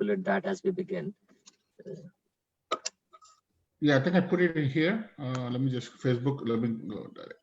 populate that as we begin. Yeah, I think I put it in here. Let me just Facebook. Let me go direct.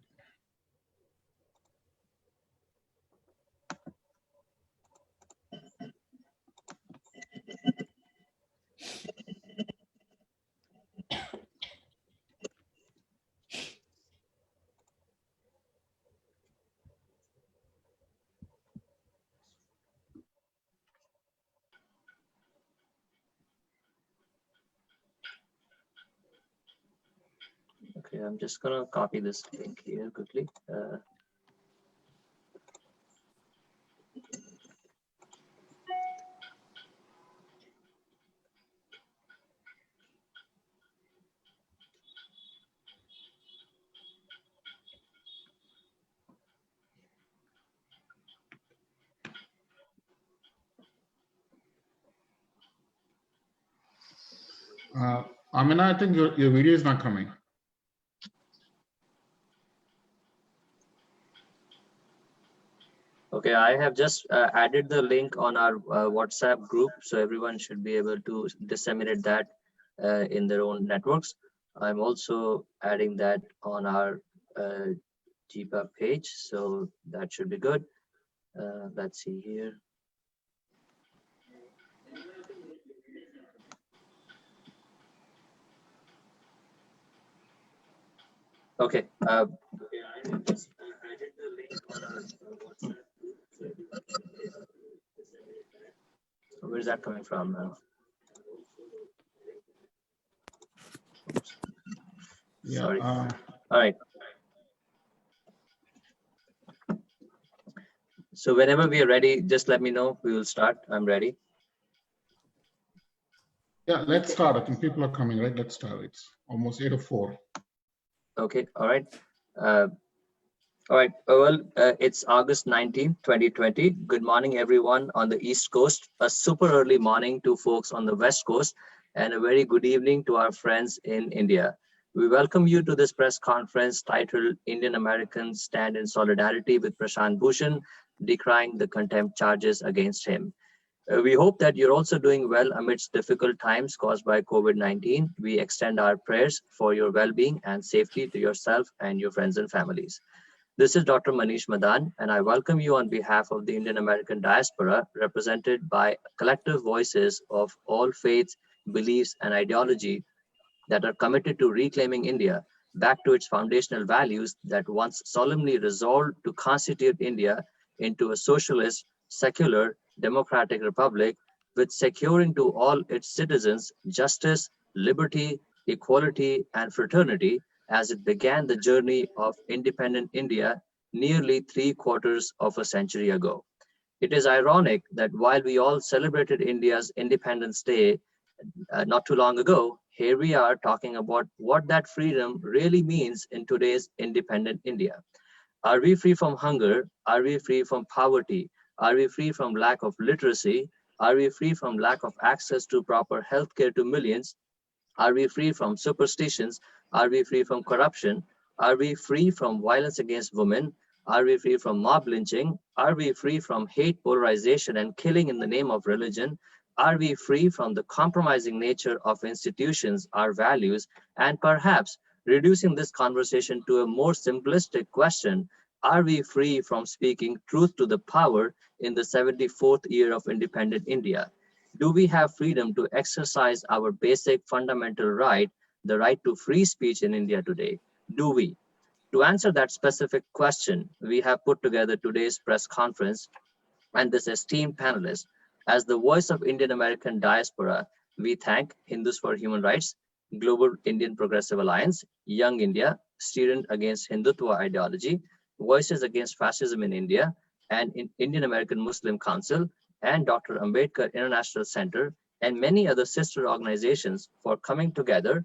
Okay, I'm just gonna copy this link here quickly. Amina, I think your video is not coming. Okay, I have just added the link on our WhatsApp group, so everyone should be able to disseminate that in their own networks. I'm also adding that on our GPUB page, so that should be good. Let's see here. Okay. Where's that coming from now? Yeah. Sorry. All right. So whenever we are ready, just let me know. We will start. I'm ready. Yeah, let's start. I think people are coming, right? Let's start. It's almost 8:04. Okay. All right. Well, it's August 19, 2020. Good morning, everyone on the East Coast. A super early morning to folks on the West Coast, and a very good evening to our friends in India. We welcome you to this press conference titled Indian Americans Stand in Solidarity with Prashant Bhushan, decrying the contempt charges against him. We hope that you're also doing well amidst difficult times caused by COVID-19. We extend our prayers for your well-being and safety to yourself and your friends and families. This is Dr. Manish Madan, and I welcome you on behalf of the Indian American diaspora, represented by collective voices of all faiths, beliefs, and ideology that are committed to reclaiming India back to its foundational values that once solemnly resolved to constitute India into a socialist, secular, democratic republic with securing to all its citizens justice, liberty, equality, and fraternity as it began the journey of independent India nearly 3/4 of a century ago. It is ironic that while we all celebrated India's Independence Day not too long ago, here we are talking about what that freedom really means in today's independent India. Are we free from hunger? Are we free from poverty? Are we free from lack of literacy? Are we free from lack of access to proper healthcare to millions? Are we free from superstitions? Are we free from corruption? Are we free from violence against women? Are we free from mob lynching? Are we free from hate, polarization, and killing in the name of religion? Are we free from the compromising nature of institutions, our values, and perhaps reducing this conversation to a more simplistic question, are we free from speaking truth to the power in the 74th year of independent India? Do we have freedom to exercise our basic fundamental right, the right to free speech in India today? Do we? To answer that specific question, we have put together today's press conference and this esteemed panelist. As the voice of Indian American diaspora, we thank Hindus for Human Rights, Global Indian Progressive Alliance, Young India, Student Against Hindutva Ideology, Voices Against Fascism in India, and Indian American Muslim Council, and Dr. Ambedkar International Center, and many other sister organizations for coming together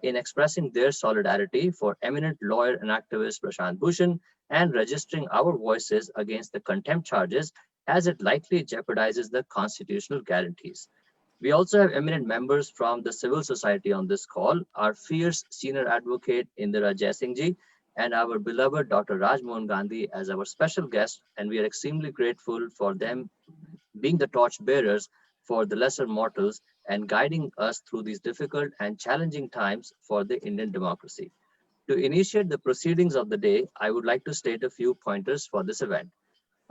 in expressing their solidarity for eminent lawyer and activist Prashant Bhushan and registering our voices against the contempt charges as it likely jeopardizes the constitutional guarantees. We also have eminent members from the civil society on this call, our fierce senior advocate Indira Jaising and our beloved Dr. Rajmohan Gandhi as our special guest, and we are extremely grateful for them being the torch bearers for the lesser mortals and guiding us through these difficult and challenging times for the Indian democracy. To initiate the proceedings of the day, I would like to state a few pointers for this event.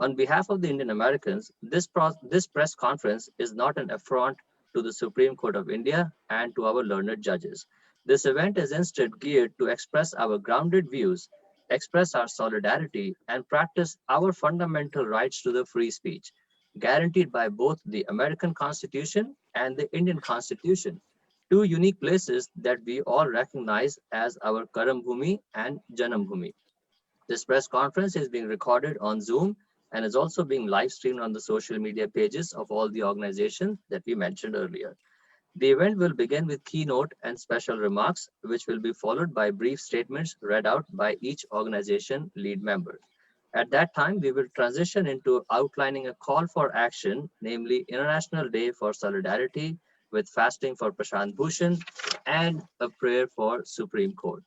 On behalf of the Indian Americans, this press conference is not an affront to the Supreme Court of India and to our learned judges. This event is instead geared to express our grounded views, express our solidarity, and practice our fundamental rights to the free speech, guaranteed by both the American Constitution and the Indian Constitution, two unique places that we all recognize as our Karam Bhumi and Janam Bhumi. This press conference is being recorded on Zoom and is also being live streamed on the social media pages of all the organizations that we mentioned earlier. The event will begin with keynote and special remarks, which will be followed by brief statements read out by each organization lead member. At that time, we will transition into outlining a call for action, namely International Day for Solidarity with fasting for Prashant Bhushan and a prayer for Supreme Court.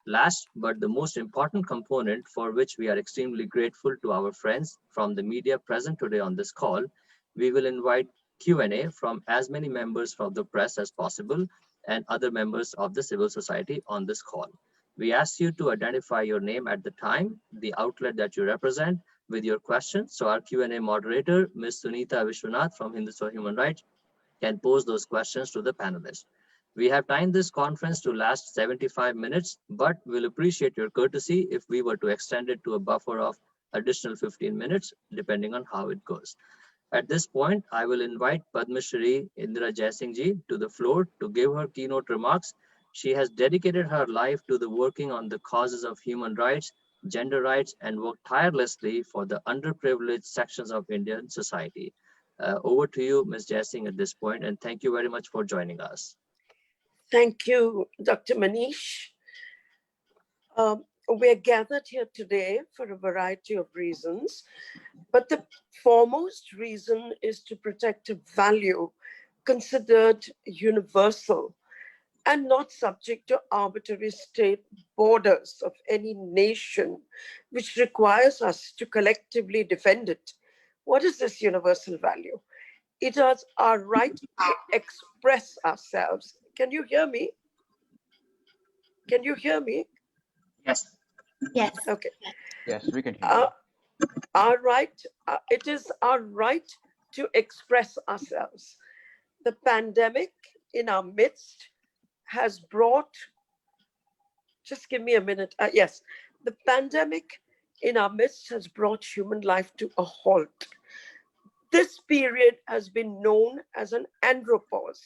Last, but the most important component for which we are extremely grateful to our friends from the media present today on this call, we will invite Q&A from as many members from the press as possible and other members of the civil society on this call. We ask you to identify your name at the time, the outlet that you represent with your question. So our Q&A moderator, Ms. Sunita Vishwanath from Hindutva Human Rights, can pose those questions to the panelists. We have timed this conference to last 75 minutes, but we'll appreciate your courtesy if we were to extend it to a buffer of additional 15 minutes, depending on how it goes. At this point, I will invite Padma Shri Indira Jaising ji to the floor to give her keynote remarks. She has dedicated her life to the working on the causes of human rights, gender rights, and worked tirelessly for the underprivileged sections of Indian society. Over to you, Ms. Jaising, at this point, and thank you very much for joining us. Thank you, Dr. Manish. We're gathered here today for a variety of reasons, but the foremost reason is to protect a value considered universal and not subject to arbitrary state borders of any nation, which requires us to collectively defend it. What is this universal value? It is our right to express ourselves. Can you hear me? Can you hear me? Yes. Yes. Okay. Yes, we can hear you. Our right, it is our right to express ourselves. The pandemic in our midst has brought, just give me a minute. Yes, the pandemic in our midst has brought human life to a halt. This period has been known as an andropause.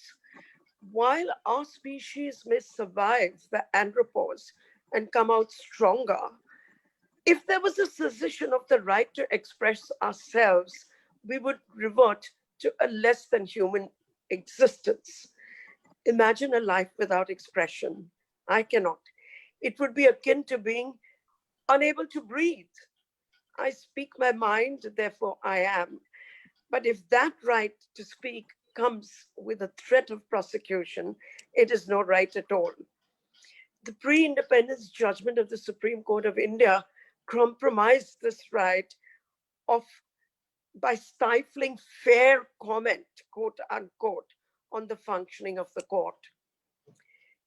While our species may survive the andropause and come out stronger, if there was a cessation of the right to express ourselves, we would revert to a less than human existence. Imagine a life without expression. I cannot. It would be akin to being unable to breathe. I speak my mind, therefore I am. But if that right to speak comes with a threat of prosecution, it is no right at all. The pre-independence judgment of the Supreme Court of India compromised this right by stifling fair comment, quote unquote, on the functioning of the court.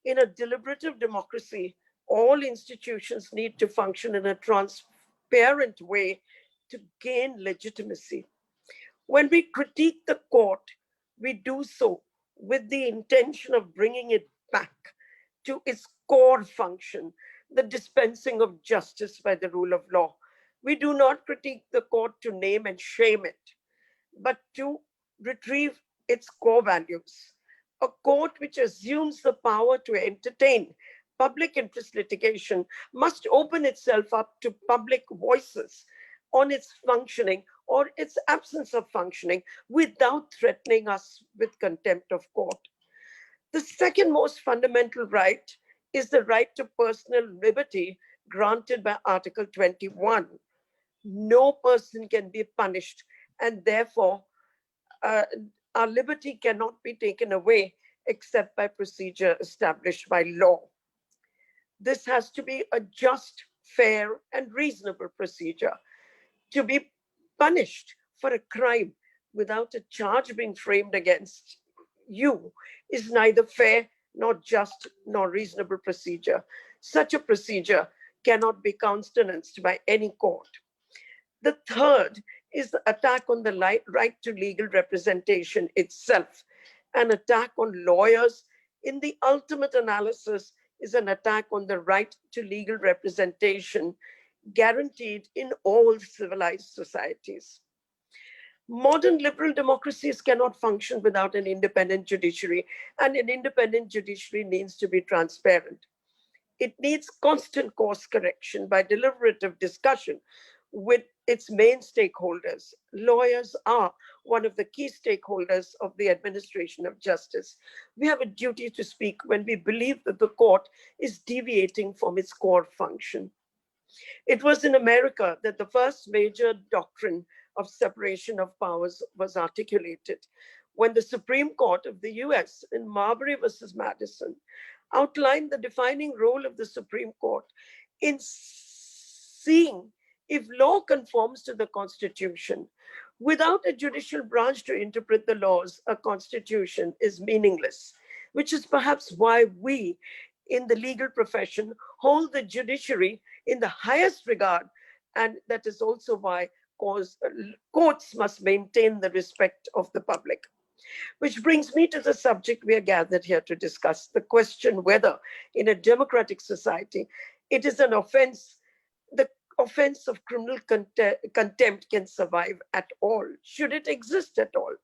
In a deliberative democracy, all institutions need to function in a transparent way to gain legitimacy. When we critique the court, we do so with the intention of bringing it back to its core function, the dispensing of justice by the rule of law. We do not critique the court to name and shame it, but to retrieve its core values. A court which assumes the power to entertain public interest litigation must open itself up to public voices on its functioning or its absence of functioning without threatening us with contempt of court. The second most fundamental right is the right to personal liberty granted by Article 21. No person can be punished, and therefore our liberty cannot be taken away except by procedure established by law. This has to be a just, fair, and reasonable procedure. To be punished for a crime without a charge being framed against you is neither fair nor just nor reasonable procedure. Such a procedure cannot be countenanced by any court. The third is the attack on the right to legal representation itself. An attack on lawyers, in the ultimate analysis, is an attack on the right to legal representation guaranteed in all civilized societies. Modern liberal democracies cannot function without an independent judiciary, and an independent judiciary needs to be transparent. It needs constant course correction by deliberative discussion with its main stakeholders. Lawyers are one of the key stakeholders of the administration of justice. We have a duty to speak when we believe that the court is deviating from its core function. It was in America that the first major doctrine of separation of powers was articulated when the Supreme Court of the US in Marbury versus Madison outlined the defining role of the Supreme Court in seeing if law conforms to the Constitution. Without a judicial branch to interpret the laws, a constitution is meaningless, which is perhaps why we in the legal profession hold the judiciary in the highest regard. And that is also why courts must maintain the respect of the public. Which brings me to the subject we are gathered here to discuss, the question whether in a democratic society it is an offense, the offense of criminal contempt can survive at all. Should it exist at all?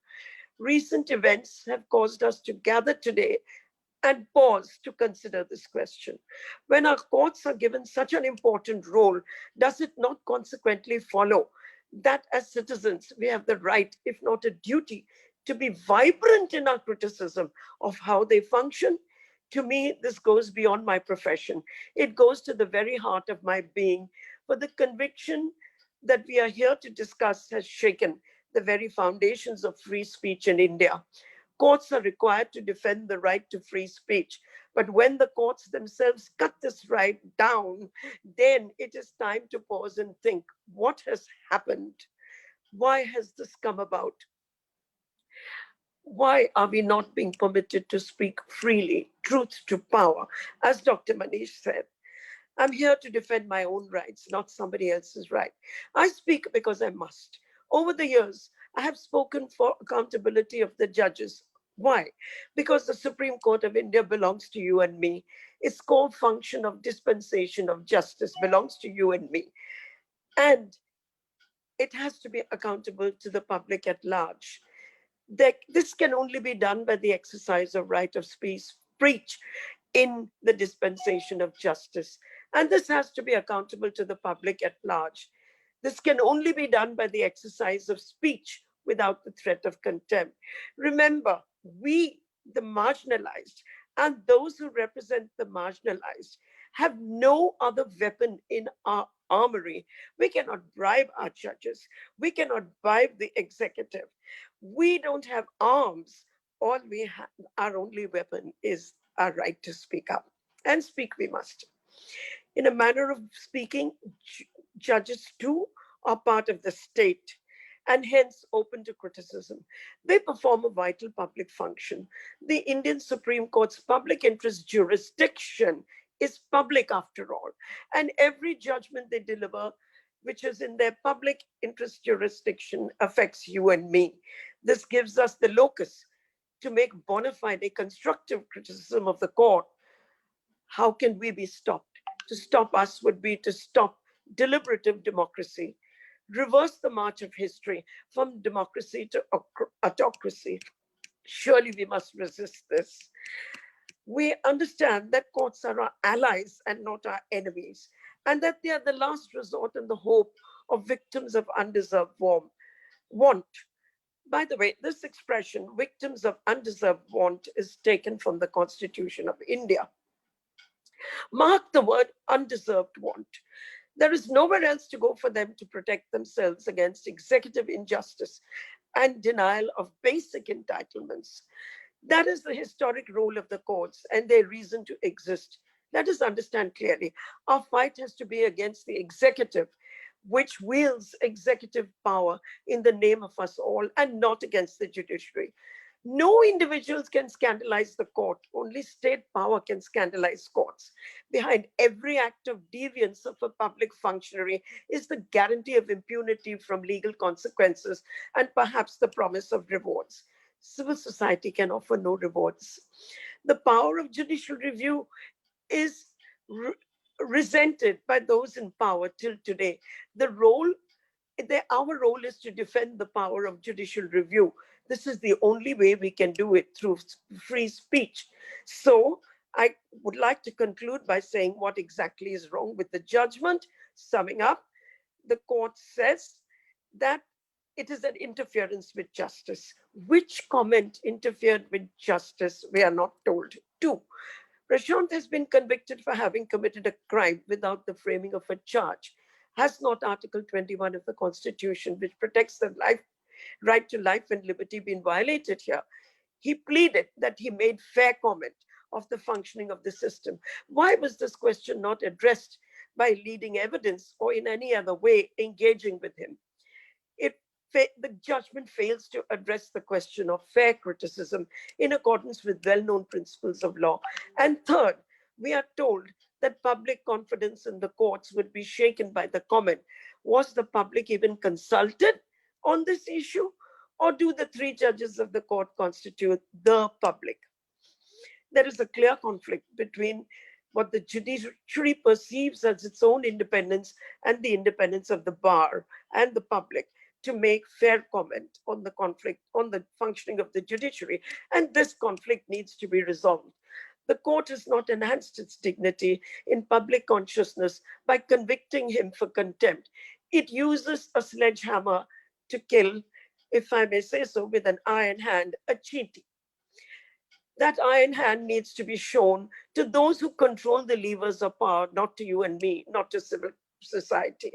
Recent events have caused us to gather today and pause to consider this question. When our courts are given such an important role, does it not consequently follow that as citizens, we have the right, if not a duty, to be vibrant in our criticism of how they function? To me, this goes beyond my profession. It goes to the very heart of my being, for the conviction that we are here to discuss has shaken the very foundations of free speech in India. Courts are required to defend the right to free speech. But when the courts themselves cut this right down, then it is time to pause and think, what has happened? Why has this come about? Why are we not being permitted to speak freely, truth to power? As Dr. Manish said, I'm here to defend my own rights, not somebody else's right. I speak because I must. Over the years, I have spoken for accountability of the judges. Why? Because the Supreme Court of India belongs to you and me. Its core function of dispensation of justice belongs to you and me. And it has to be accountable to the public at large. This can only be done by the exercise of right of speech in the dispensation of justice. And this has to be accountable to the public at large. This can only be done by the exercise of speech without the threat of contempt. Remember, we, the marginalized, and those who represent the marginalized, have no other weapon in our armory. We cannot bribe our judges. We cannot bribe the executive. We don't have arms. All we have, our only weapon is our right to speak up. And speak we must. In a manner of speaking, judges too are part of the state and hence open to criticism. They perform a vital public function. The Indian Supreme Court's public interest jurisdiction is public after all, and every judgment they deliver, which is in their public interest jurisdiction, affects you and me. This gives us the locus to make bona fide a constructive criticism of the court. How can we be stopped? To stop us would be to stop deliberative democracy, reverse the march of history from democracy to autocracy. Surely we must resist this. We understand that courts are our allies and not our enemies, and that they are the last resort and the hope of victims of undeserved want. By the way, this expression, victims of undeserved want, is taken from the Constitution of India. Mark the word undeserved want. There is nowhere else to go for them to protect themselves against executive injustice and denial of basic entitlements. That is the historic role of the courts and their reason to exist. Let us understand clearly. Our fight has to be against the executive. which wields executive power in the name of us all and not against the judiciary. No individuals can scandalize the court. Only state power can scandalize courts. Behind every act of deviance of a public functionary is the guarantee of impunity from legal consequences and perhaps the promise of rewards. Civil society can offer no rewards. The power of judicial review is resented by those in power till today. Our role is to defend the power of judicial review. This is the only way we can do it, through free speech. So I would like to conclude by saying what exactly is wrong with the judgment. Summing up, the court says that it is an interference with justice. Which comment interfered with justice? We are not told. Two, Prashant has been convicted for having committed a crime without the framing of a charge. Has not Article 21 of the Constitution, which protects the right to life and liberty, been violated here? He pleaded that he made fair comment of the functioning of the system. Why was this question not addressed by leading evidence or in any other way engaging with him? The judgment fails to address the question of fair criticism in accordance with well-known principles of law. And third, we are told that public confidence in the courts would be shaken by the comment. Was the public even consulted on this issue? Or do the three judges of the court constitute the public? There is a clear conflict between what the judiciary perceives as its own independence and the independence of the bar and the public to make fair comment on the conflict, on the functioning of the judiciary. And this conflict needs to be resolved. The court has not enhanced its dignity in public consciousness by convicting him for contempt. It uses a sledgehammer to kill, if I may say so, with an iron hand, a cheatie. That iron hand needs to be shown to those who control the levers of power, not to you and me, not to civil society.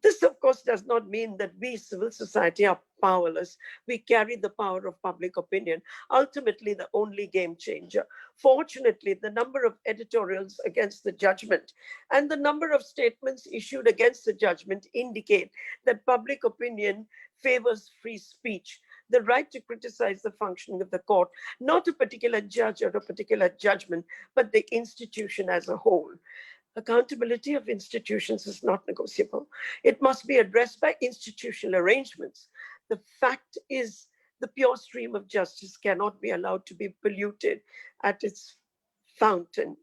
This, of course, does not mean that we, civil society, are powerless. We carry the power of public opinion, ultimately the only game changer. Fortunately, the number of editorials against the judgment and the number of statements issued against the judgment indicate that public opinion favors free speech, the right to criticize the functioning of the court, not a particular judge or a particular judgment, but the institution as a whole. Accountability of institutions is not negotiable. It must be addressed by institutional arrangements. The fact is, the pure stream of justice cannot be allowed to be polluted at its fountain.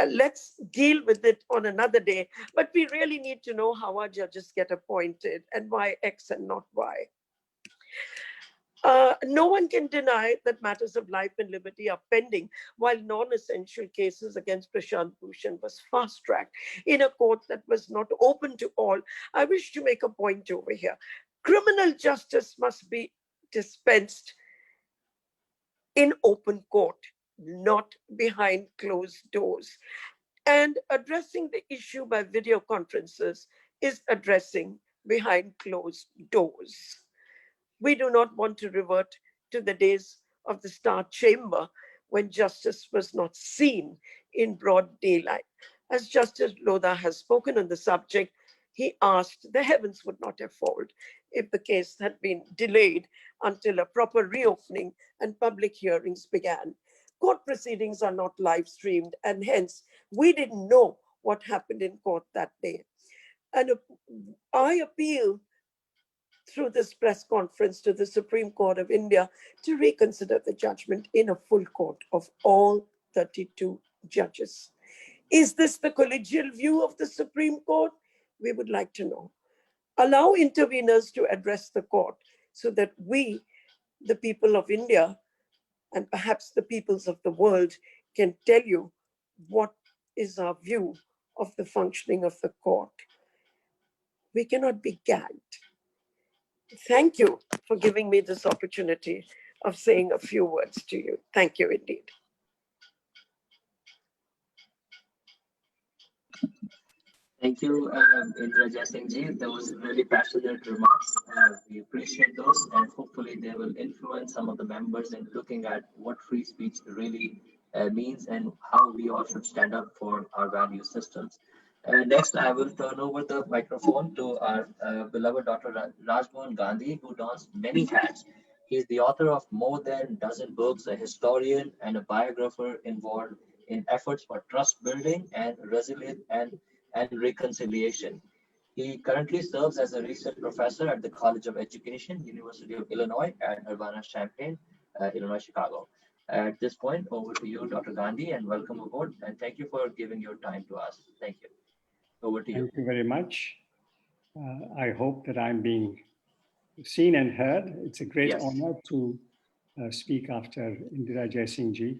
Let's deal with it on another day, but we really need to know how our judges get appointed and why X and not Y. No one can deny that matters of life and liberty are pending, while non-essential cases against Prashant Bhushan was fast-tracked in a court that was not open to all. I wish to make a point over here. Criminal justice must be dispensed in open court, not behind closed doors. And addressing the issue by video conferences is addressing behind closed doors. We do not want to revert to the days of the Star Chamber when justice was not seen in broad daylight. As Justice Lodha has spoken on the subject, he asked the heavens would not have fallen if the case had been delayed until a proper reopening and public hearings began. Court proceedings are not live streamed, and hence we didn't know what happened in court that day. And I appeal through this press conference to the Supreme Court of India to reconsider the judgment in a full court of all 32 judges. Is this the collegial view of the Supreme Court? We would like to know. Allow interveners to address the court so that we, the people of India, and perhaps the peoples of the world, can tell you what is our view of the functioning of the court. We cannot be gagged. Thank you for giving me this opportunity of saying a few words to you. Thank you indeed. Thank you, Indira Jaising ji. Those really passionate remarks. We appreciate those, and hopefully they will influence some of the members in looking at what free speech really means and how we all should stand up for our value systems. Next, I will turn over the microphone to our beloved Dr. Rajmohan Gandhi, who dons many hats. He is the author of more than a dozen books, a historian and a biographer involved in efforts for trust building and resilience and reconciliation. He currently serves as a research professor at the College of Education, University of Illinois at Urbana-Champaign, Illinois, Chicago. At this point, over to you, Dr. Gandhi, and welcome aboard. And thank you for giving your time to us. Thank you. Over to you. Thank you very much. I hope that I'm being seen and heard. It's a great Yes. honor to speak after Indira Jaising ji.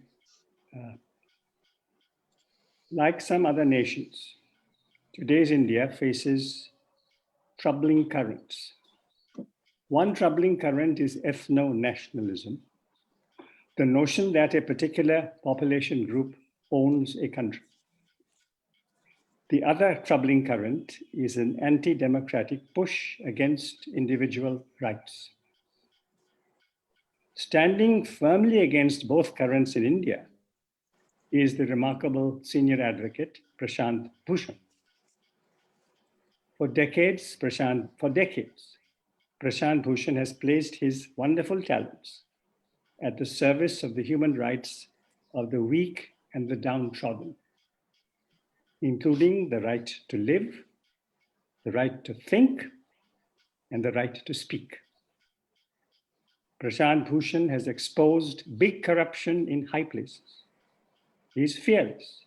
Like some other nations, today's India faces troubling currents. One troubling current is ethno-nationalism, the notion that a particular population group owns a country. The other troubling current is an anti-democratic push against individual rights. Standing firmly against both currents in India is the remarkable senior advocate, Prashant Bhushan. For decades, Prashant Bhushan has placed his wonderful talents at the service of the human rights of the weak and the downtrodden, including the right to live, the right to think, and the right to speak. Prashant Bhushan has exposed big corruption in high places. He is fearless.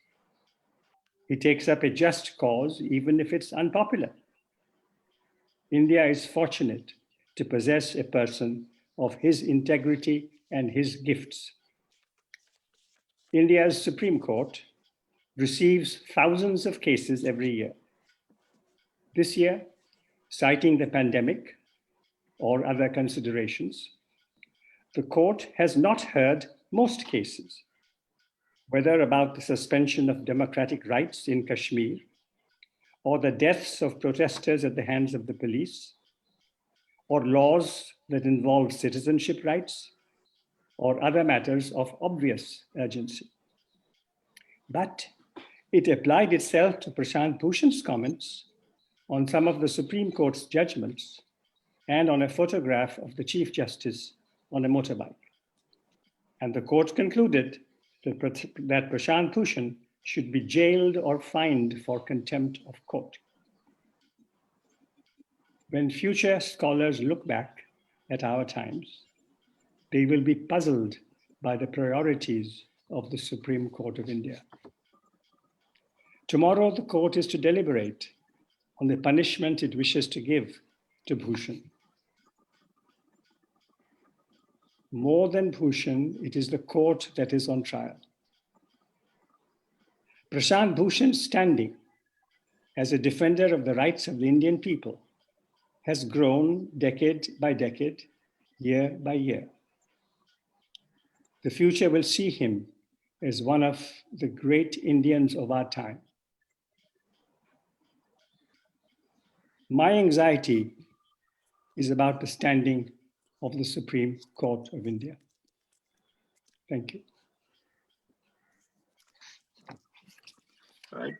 He takes up a just cause, even if it's unpopular. India is fortunate to possess a person of his integrity and his gifts. India's Supreme Court receives thousands of cases every year. This year, citing the pandemic or other considerations, the court has not heard most cases, whether about the suspension of democratic rights in Kashmir or the deaths of protesters at the hands of the police, or laws that involve citizenship rights, or other matters of obvious urgency. But it applied itself to Prashant Bhushan's comments on some of the Supreme Court's judgments and on a photograph of the Chief Justice on a motorbike. And the court concluded that Prashant Bhushan should be jailed or fined for contempt of court. When future scholars look back at our times, they will be puzzled by the priorities of the Supreme Court of India. Tomorrow, the court is to deliberate on the punishment it wishes to give to Bhushan. More than Bhushan, it is the court that is on trial. Prashant Bhushan's standing as a defender of the rights of the Indian people has grown decade by decade, year by year. The future will see him as one of the great Indians of our time. My anxiety is about the standing of the Supreme Court of India. Thank you. All right.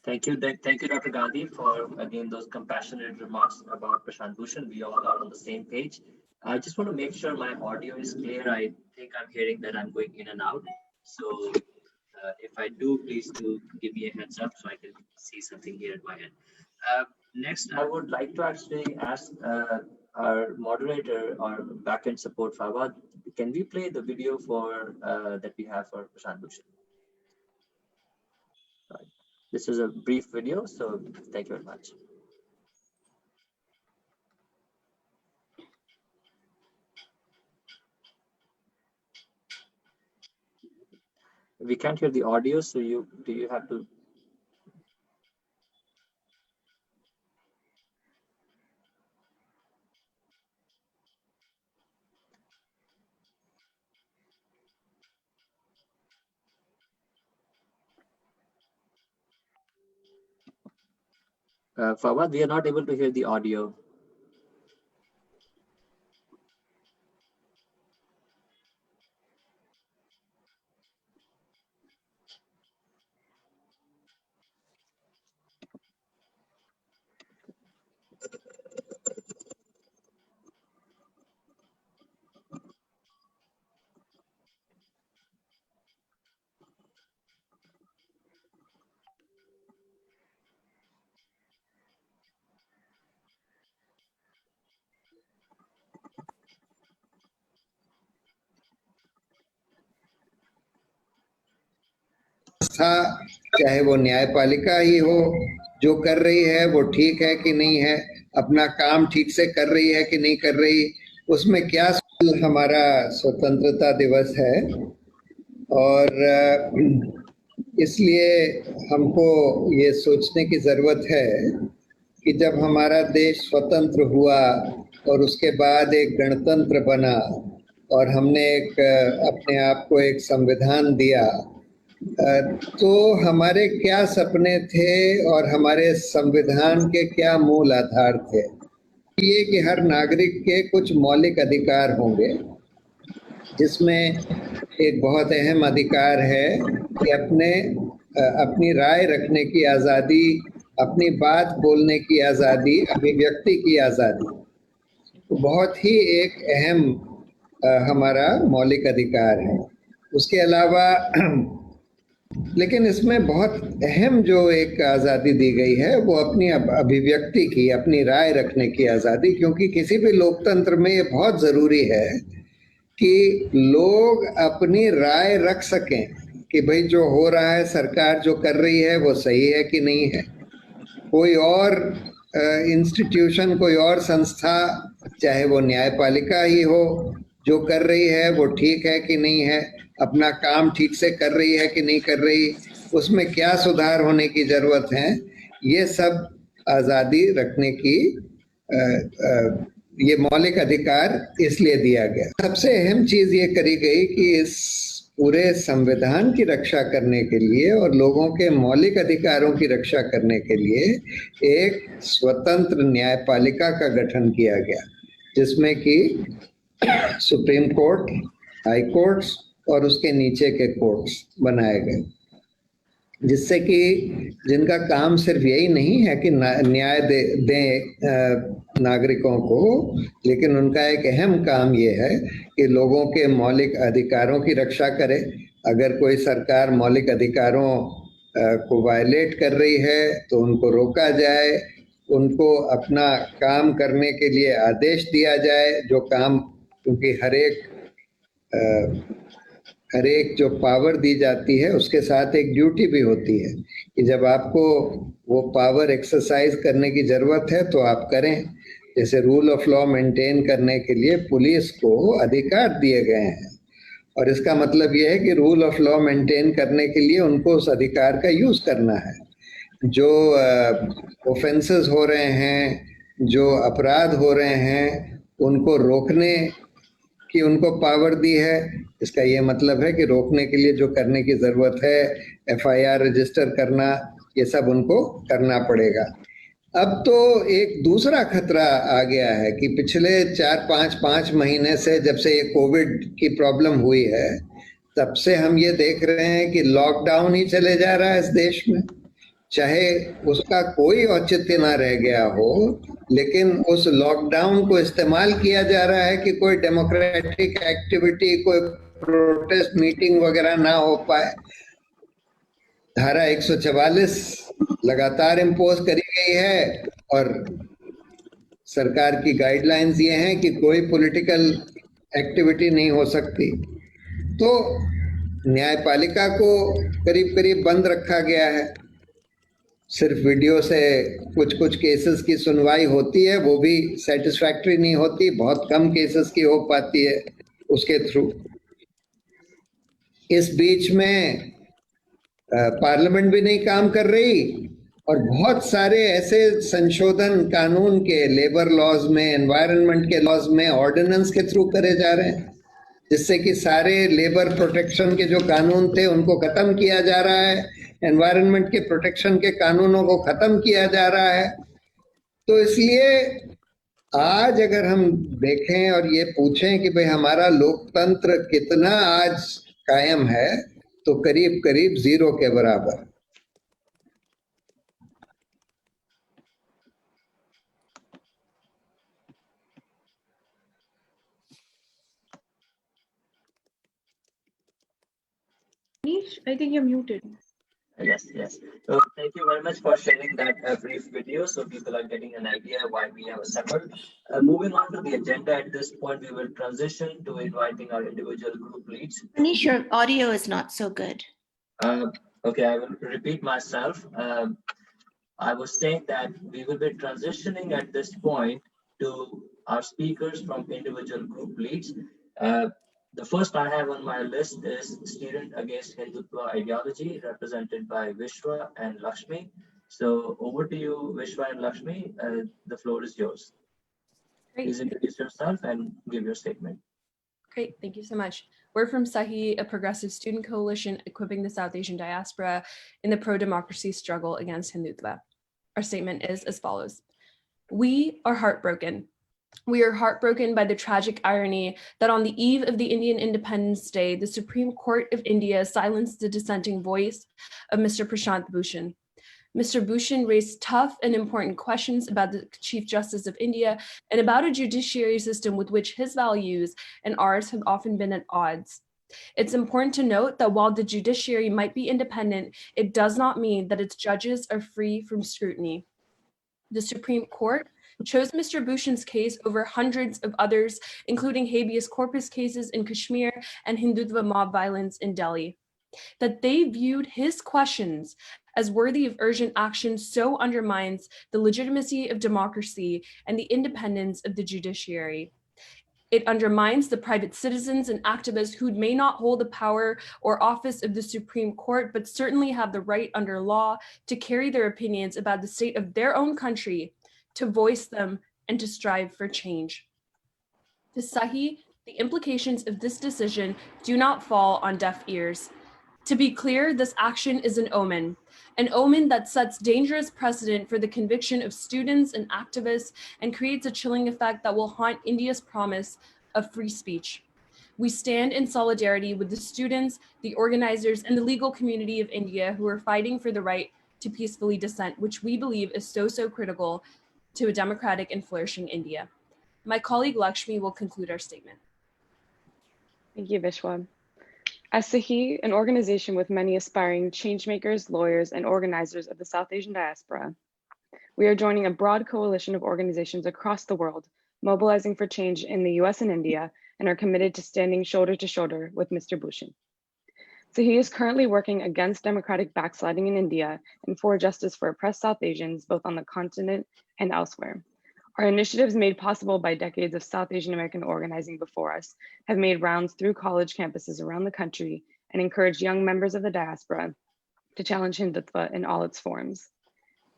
Thank you, Dr. Gandhi, for again those compassionate remarks about Prashant Bhushan. We all are on the same page. I just want to make sure my audio is clear. I think I'm hearing that I'm going in and out. So if I do, please do give me a heads up so I can see something here at my end. Next, I would like to actually ask our moderator, our backend support, Fawad, can we play the video for that we have for Prashant Bhushan? Right. This is a brief video, so thank you very much. We can't hear the audio, so you have to. Fawad, we are not able to hear the audio. संस्था, चाहे वो न्यायपालिका ही हो, जो कर रही है वो ठीक है कि नहीं है, अपना काम ठीक से कर रही है कि नहीं कर रही, उसमें क्या हमारा स्वतंत्रता दिवस है। और इसलिए हमको ये सोचने की ज़रूरत है कि जब हमारा देश स्वतंत्र हुआ और उसके बाद एक गणतंत्र बना और हमने एक अपने आप को एक संविधान दिया, तो हमारे क्या सपने थे और हमारे संविधान के क्या मूल आधार थे। ये कि हर नागरिक के कुछ मौलिक अधिकार होंगे, जिसमें एक बहुत अहम अधिकार है कि अपनी राय रखने की आज़ादी, अपनी बात बोलने की आज़ादी, अभिव्यक्ति की आज़ादी, तो बहुत ही एक अहम हमारा मौलिक अधिकार है। उसके अलावा लेकिन इसमें बहुत अहम जो एक आज़ादी दी गई है वो अपनी अभिव्यक्ति की, अपनी राय रखने की आज़ादी, क्योंकि किसी भी लोकतंत्र में ये बहुत ज़रूरी है कि लोग अपनी राय रख सकें कि भाई जो हो रहा है, सरकार जो कर रही है वो सही है कि नहीं है। कोई और इंस्टीट्यूशन, कोई और संस्था, चाहे वो न्यायपालिका ही हो, जो कर रही है वो ठीक है कि नहीं है, अपना काम ठीक से कर रही है कि नहीं कर रही, उसमें क्या सुधार होने की ज़रूरत है, ये सब आज़ादी रखने की ये मौलिक अधिकार इसलिए दिया गया। सबसे अहम चीज़ ये करी गई कि इस पूरे संविधान की रक्षा करने के लिए और लोगों के मौलिक अधिकारों की रक्षा करने के लिए एक स्वतंत्र न्यायपालिका का गठन किया गया, जिसमें कि सुप्रीम कोर्ट, हाई कोर्ट्स और उसके नीचे के कोर्ट्स बनाए गए, जिससे कि जिनका काम सिर्फ यही नहीं है कि न्याय दें नागरिकों को, लेकिन उनका एक अहम काम ये है कि लोगों के मौलिक अधिकारों की रक्षा करे। अगर कोई सरकार मौलिक अधिकारों को वायलेट कर रही है तो उनको रोका जाए, उनको अपना काम करने के लिए आदेश दिया जाए, जो काम, क्योंकि हर एक जो पावर दी जाती है उसके साथ एक ड्यूटी भी होती है कि जब आपको वो पावर एक्सरसाइज करने की ज़रूरत है तो आप करें। जैसे रूल ऑफ लॉ मेंटेन करने के लिए पुलिस को अधिकार दिए गए हैं, और इसका मतलब ये है कि रूल ऑफ लॉ मेंटेन करने के लिए उनको उस अधिकार का यूज़ करना है। जो ऑफेंसेस हो रहे हैं, जो अपराध हो रहे हैं, उनको रोकने की उनको पावर दी है। इसका ये मतलब है कि रोकने के लिए जो करने की ज़रूरत है, एफआईआर रजिस्टर करना, ये सब उनको करना पड़ेगा। अब तो एक दूसरा खतरा आ गया है कि पिछले 4-5 महीने से, जब से ये कोविड की प्रॉब्लम हुई है, तब से हम ये देख रहे हैं कि लॉकडाउन ही चले जा रहा है इस देश में, चाहे उसका कोई औचित्य ना रह गया हो, लेकिन उस लॉकडाउन को इस्तेमाल किया जा रहा है कि कोई डेमोक्रेटिक एक्टिविटी, कोई प्रोटेस्ट मीटिंग वगैरह ना हो पाए। धारा 144 लगातार इम्पोज करी गई है और सरकार की गाइडलाइंस ये हैं कि कोई पॉलिटिकल एक्टिविटी नहीं हो सकती। तो न्यायपालिका को करीब करीब बंद रखा गया है। सिर्फ वीडियो से कुछ केसेस की सुनवाई होती है, वो भी सेटिस्फैक्ट्री नहीं होती, बहुत कम केसेस की हो पाती है उसके थ्रू। इस बीच में पार्लियामेंट भी नहीं काम कर रही और बहुत सारे ऐसे संशोधन कानून के, लेबर लॉज में, एनवायरनमेंट के लॉज में ऑर्डिनेंस के थ्रू करे जा रहे हैं, जिससे कि सारे लेबर प्रोटेक्शन के जो कानून थे उनको खत्म किया जा रहा है, एनवायरनमेंट के प्रोटेक्शन के कानूनों को खत्म किया जा रहा है। तो इसलिए आज अगर हम देखें और ये पूछें कि भाई हमारा लोकतंत्र कितना आज कायम है, तो करीब करीब 0 के बराबर। I think you're muted. Yes. So thank you very much for sharing that brief video, so people are getting an idea why we have assembled. Moving on to the agenda, at this point we will transition to inviting our individual group leads. Manish, your audio is not so good. Okay, I will repeat myself. I was saying that we will be transitioning at this point to our speakers from individual group leads. The first I have on my list is Student Against Hindutva Ideology, represented by Vishwa and Lakshmi. So over to you, Vishwa and Lakshmi. The floor is yours. Great. Please introduce yourself and give your statement. Great, thank you so much. We're from SAHI, a progressive student coalition equipping the South Asian diaspora in the pro-democracy struggle against Hindutva. Our statement is as follows. We are heartbroken. We are heartbroken by the tragic irony that on the eve of the Indian Independence Day, the Supreme Court of India silenced the dissenting voice of Mr. Prashant Bhushan. Mr. Bhushan raised tough and important questions about the Chief Justice of India and about a judiciary system with which his values and ours have often been at odds. It's important to note that while the judiciary might be independent, it does not mean that its judges are free from scrutiny. The Supreme Court chose Mr. Bhushan's case over hundreds of others, including habeas corpus cases in Kashmir and Hindutva mob violence in Delhi. That they viewed his questions as worthy of urgent action so undermines the legitimacy of democracy and the independence of the judiciary. It undermines the private citizens and activists who may not hold the power or office of the Supreme Court, but certainly have the right under law to carry their opinions about the state of their own country, to voice them, and to strive for change. To SAHI, the implications of this decision do not fall on deaf ears. To be clear, this action is an omen that sets dangerous precedent for the conviction of students and activists and creates a chilling effect that will haunt India's promise of free speech. We stand in solidarity with the students, the organizers, and the legal community of India who are fighting for the right to peacefully dissent, which we believe is so critical to a democratic and flourishing India. My colleague Lakshmi will conclude our statement. Thank you, Vishwa. As SAHI, an organization with many aspiring changemakers, lawyers, and organizers of the South Asian diaspora, we are joining a broad coalition of organizations across the world, mobilizing for change in the US and India, and are committed to standing shoulder to shoulder with Mr. Bhushan. SAHI is currently working against democratic backsliding in India and for justice for oppressed South Asians, both on the continent and elsewhere. Our initiatives, made possible by decades of South Asian American organizing before us, have made rounds through college campuses around the country and encouraged young members of the diaspora to challenge Hindutva in all its forms.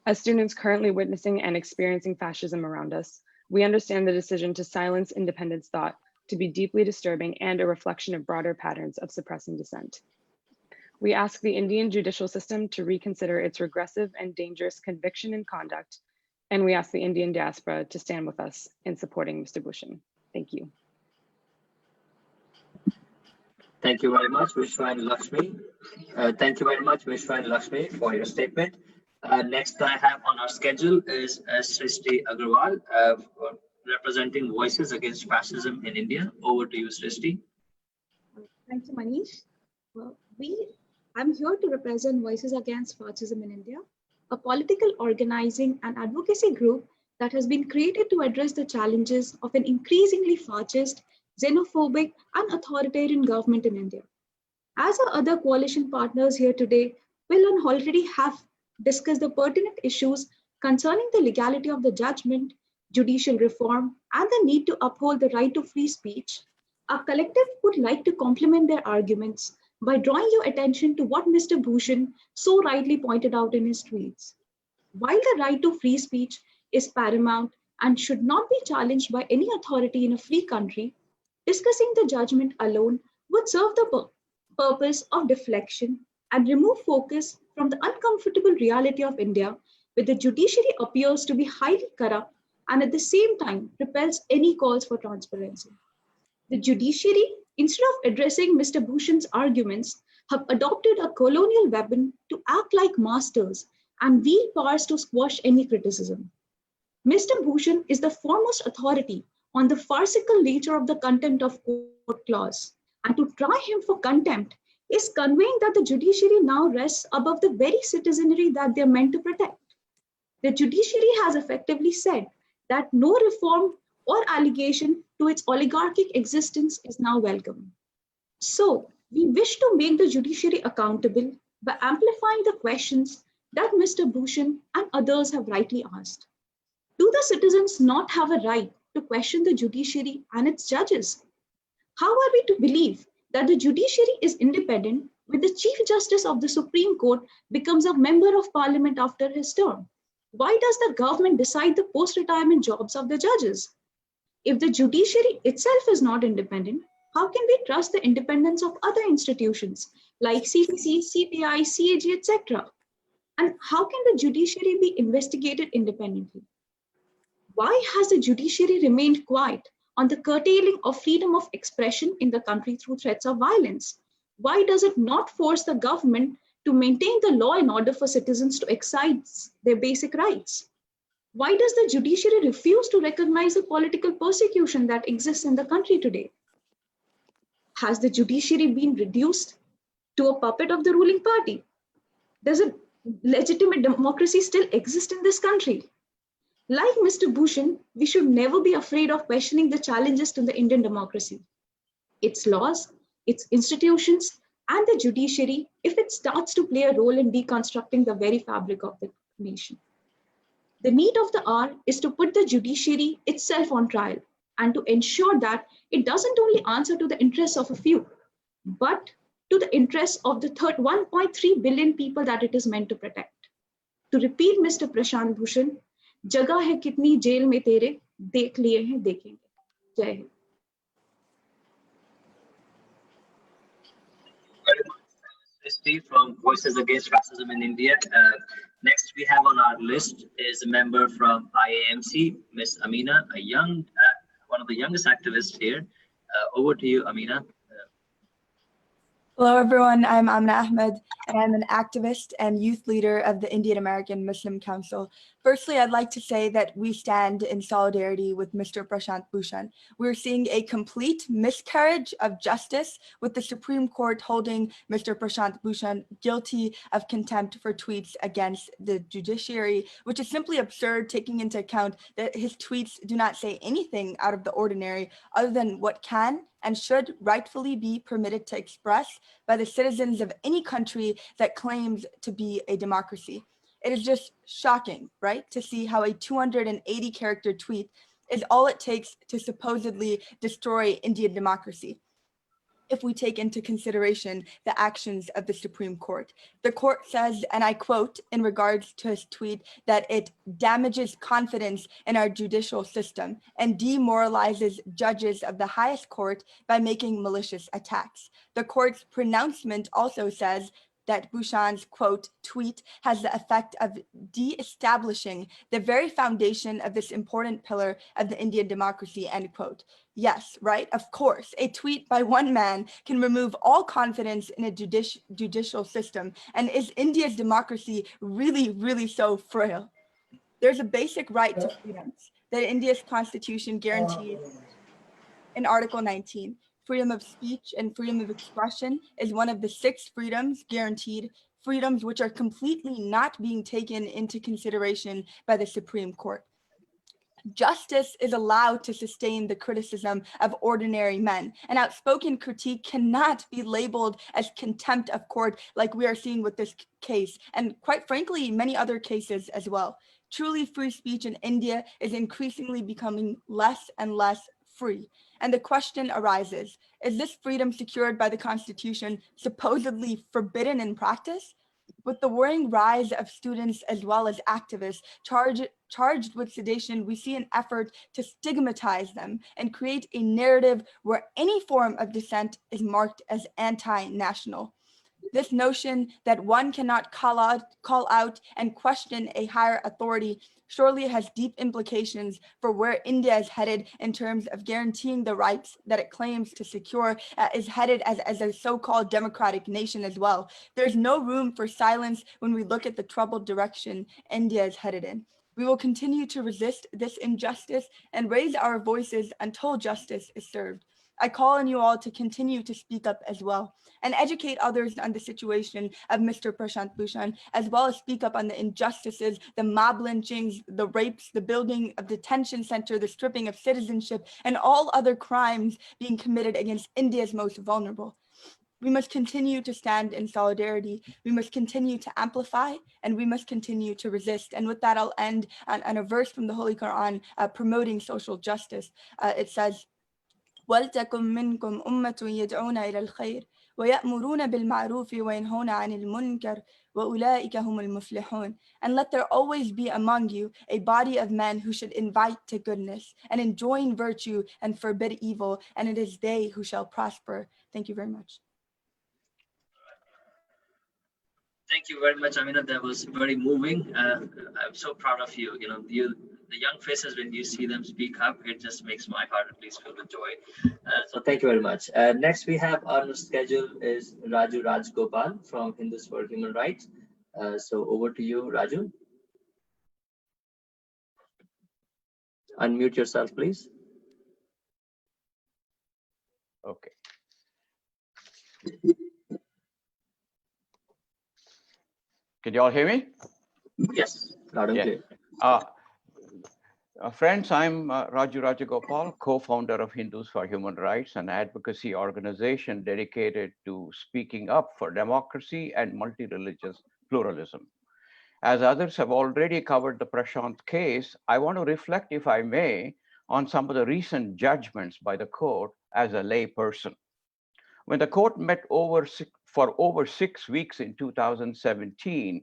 As students currently witnessing and experiencing fascism around us, we understand the decision to silence independence thought to be deeply disturbing and a reflection of broader patterns of suppressing dissent. We ask the Indian judicial system to reconsider its regressive and dangerous conviction and conduct, and we ask the Indian diaspora to stand with us in supporting Mr. Bhushan. Thank you. Thank you very much, Vishwa and Lakshmi. Thank you very much, Vishwa and Lakshmi, for your statement. Next I have on our schedule is Srishti Agarwal, representing Voices Against Fascism in India. Over to you, Srishti. Thank you, Manish. I'm here to represent Voices Against Fascism in India, a political organizing and advocacy group that has been created to address the challenges of an increasingly fascist, xenophobic, and authoritarian government in India. As our other coalition partners here today will and already have discussed the pertinent issues concerning the legality of the judgment, judicial reform, and the need to uphold the right to free speech, our collective would like to complement their arguments by drawing your attention to what Mr. Bhushan so rightly pointed out in his tweets. While the right to free speech is paramount and should not be challenged by any authority in a free country, discussing the judgment alone would serve the purpose of deflection and remove focus from the uncomfortable reality of India, where the judiciary appears to be highly corrupt and at the same time repels any calls for transparency. The judiciary, instead of addressing Mr. Bhushan's arguments, have adopted a colonial weapon to act like masters and wield powers to squash any criticism. Mr. Bhushan is the foremost authority on the farcical nature of the contempt of court clause, and to try him for contempt is conveying that the judiciary now rests above the very citizenry that they are meant to protect. The judiciary has effectively said that no reform or allegation to its oligarchic existence is now welcome. So, we wish to make the judiciary accountable by amplifying the questions that Mr. Bhushan and others have rightly asked. Do the citizens not have a right to question the judiciary and its judges? How are we to believe that the judiciary is independent when the Chief Justice of the Supreme Court becomes a member of parliament after his term? Why does the government decide the post-retirement jobs of the judges? If the judiciary itself is not independent, how can we trust the independence of other institutions like CPC, CPI, CAG, etc.? And how can the judiciary be investigated independently? Why has the judiciary remained quiet on the curtailing of freedom of expression in the country through threats of violence? Why does it not force the government to maintain the law and order for citizens to exercise their basic rights? Why does the judiciary refuse to recognize the political persecution that exists in the country today? Has the judiciary been reduced to a puppet of the ruling party? Does a legitimate democracy still exist in this country? Like Mr. Bhushan, we should never be afraid of questioning the challenges to the Indian democracy, its laws, its institutions, and the judiciary if it starts to play a role in deconstructing the very fabric of the nation. The need of the hour is to put the judiciary itself on trial and to ensure that it doesn't only answer to the interests of a few, but to the interests of the 1.3 billion people that it is meant to protect. To repeat Mr. Prashant Bhushan, जगह है कितनी jail में तेरे देख लिए हैं देखेंगे जय Hind Steve from Voices Against Racism in India. Next we have on our list is a member from IAMC, Miss Amina, a young, one of the youngest activists here. Over to you, Amina. Hello, everyone. I'm Amna Ahmed, and I'm an activist and youth leader of the Indian American Muslim Council. Firstly, I'd like to say that we stand in solidarity with Mr. Prashant Bhushan. We're seeing a complete miscarriage of justice with the Supreme Court holding Mr. Prashant Bhushan guilty of contempt for tweets against the judiciary, which is simply absurd, taking into account that his tweets do not say anything out of the ordinary other than what can and should rightfully be permitted to express by the citizens of any country that claims to be a democracy. It is just shocking, right, to see how a 280-character tweet is all it takes to supposedly destroy Indian democracy, if we take into consideration the actions of the Supreme Court. The court says, and I quote in regards to his tweet, that it damages confidence in our judicial system and demoralizes judges of the highest court by making malicious attacks. The court's pronouncement also says that Bhushan's, quote, tweet has the effect of de-establishing the very foundation of this important pillar of the Indian democracy, end quote. Yes, right, of course, a tweet by one man can remove all confidence in a judicial system. And is India's democracy really, really so frail? There's a basic right to freedoms that India's constitution guarantees in Article 19. Freedom of speech and freedom of expression is one of the 6 freedoms guaranteed, freedoms which are completely not being taken into consideration by the Supreme Court. Justice is allowed to sustain the criticism of ordinary men. An outspoken critique cannot be labeled as contempt of court like we are seeing with this case, and quite frankly, many other cases as well. Truly free speech in India is increasingly becoming less and less free. And the question arises, is this freedom secured by the Constitution supposedly forbidden in practice? With the worrying rise of students as well as activists charged with sedition, we see an effort to stigmatize them and create a narrative where any form of dissent is marked as anti-national. This notion that one cannot call out and question a higher authority surely has deep implications for where India is headed in terms of guaranteeing the rights that it claims to secure, is headed as a so-called democratic nation as well. There's no room for silence when we look at the troubled direction India is headed in. We will continue to resist this injustice and raise our voices until justice is served. I call on you all to continue to speak up as well and educate others on the situation of Mr. Prashant Bhushan, as well as speak up on the injustices, the mob lynchings, the rapes, the building of detention center, the stripping of citizenship, and all other crimes being committed against India's most vulnerable. We must continue to stand in solidarity. We must continue to amplify, and we must continue to resist. And with that, I'll end on a verse from the Holy Quran promoting social justice. It says, وَلْتَكُنْ مِنْكُمْ أُمَّةٌ يَدْعُونَ إِلَى الْخَيْرِ وَيَأْمُرُونَ بِالْمَعْرُوفِ وَيَنْهَوْنَ عَنِ الْمُنْكَرِ وَأُولَٰئِكَ هُمُ الْمُفْلِحُونَ. And let there always be among you a body of men who should invite to goodness and enjoin virtue and forbid evil, and it is they who shall prosper. Thank you very much. Thank you very much, Amina. That was very moving. I'm so proud of you. You know, the young faces, when you see them speak up, it just makes my heart at least filled with joy. So thank you very much. Next we have on the schedule is Raju Rajgopal from Hindutva for Human Rights. So over to you, Raju. Unmute yourself, please. Okay. Can you all hear me? Yes, loud and clear. Friends, I'm Raju Rajagopal, co-founder of Hindus for Human Rights, an advocacy organization dedicated to speaking up for democracy and multi-religious pluralism. As others have already covered the Prashant case, I want to reflect, if I may, on some of the recent judgments by the court as a lay person. When the court met for over 6 weeks in 2017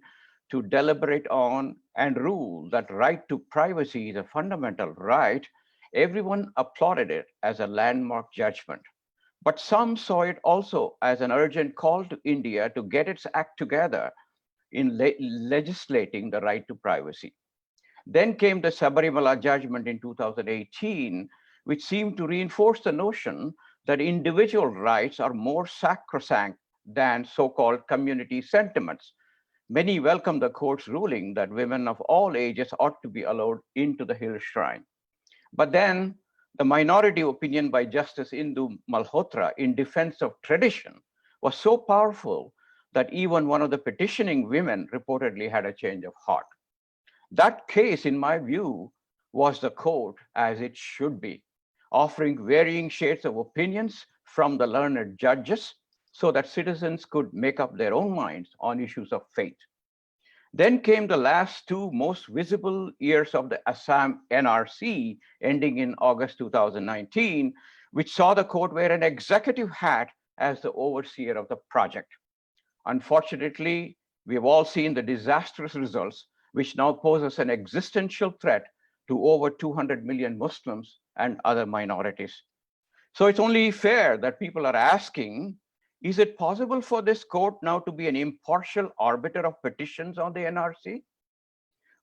to deliberate on and rule that right to privacy is a fundamental right, everyone applauded it as a landmark judgment. But some saw it also as an urgent call to India to get its act together in legislating the right to privacy. Then came the Sabarimala judgment in 2018, which seemed to reinforce the notion that individual rights are more sacrosanct than so-called community sentiments. Many welcomed the court's ruling that women of all ages ought to be allowed into the hill shrine. But then the minority opinion by Justice Indu Malhotra in defense of tradition was so powerful that even one of the petitioning women reportedly had a change of heart. That case, in my view, was the court as it should be, offering varying shades of opinions from the learned judges so that citizens could make up their own minds on issues of faith. Then came the last two most visible years of the Assam NRC, ending in August 2019, which saw the court wear an executive hat as the overseer of the project. Unfortunately, we have all seen the disastrous results, which now poses an existential threat to over 200 million Muslims and other minorities. So it's only fair that people are asking, is it possible for this court now to be an impartial arbiter of petitions on the NRC?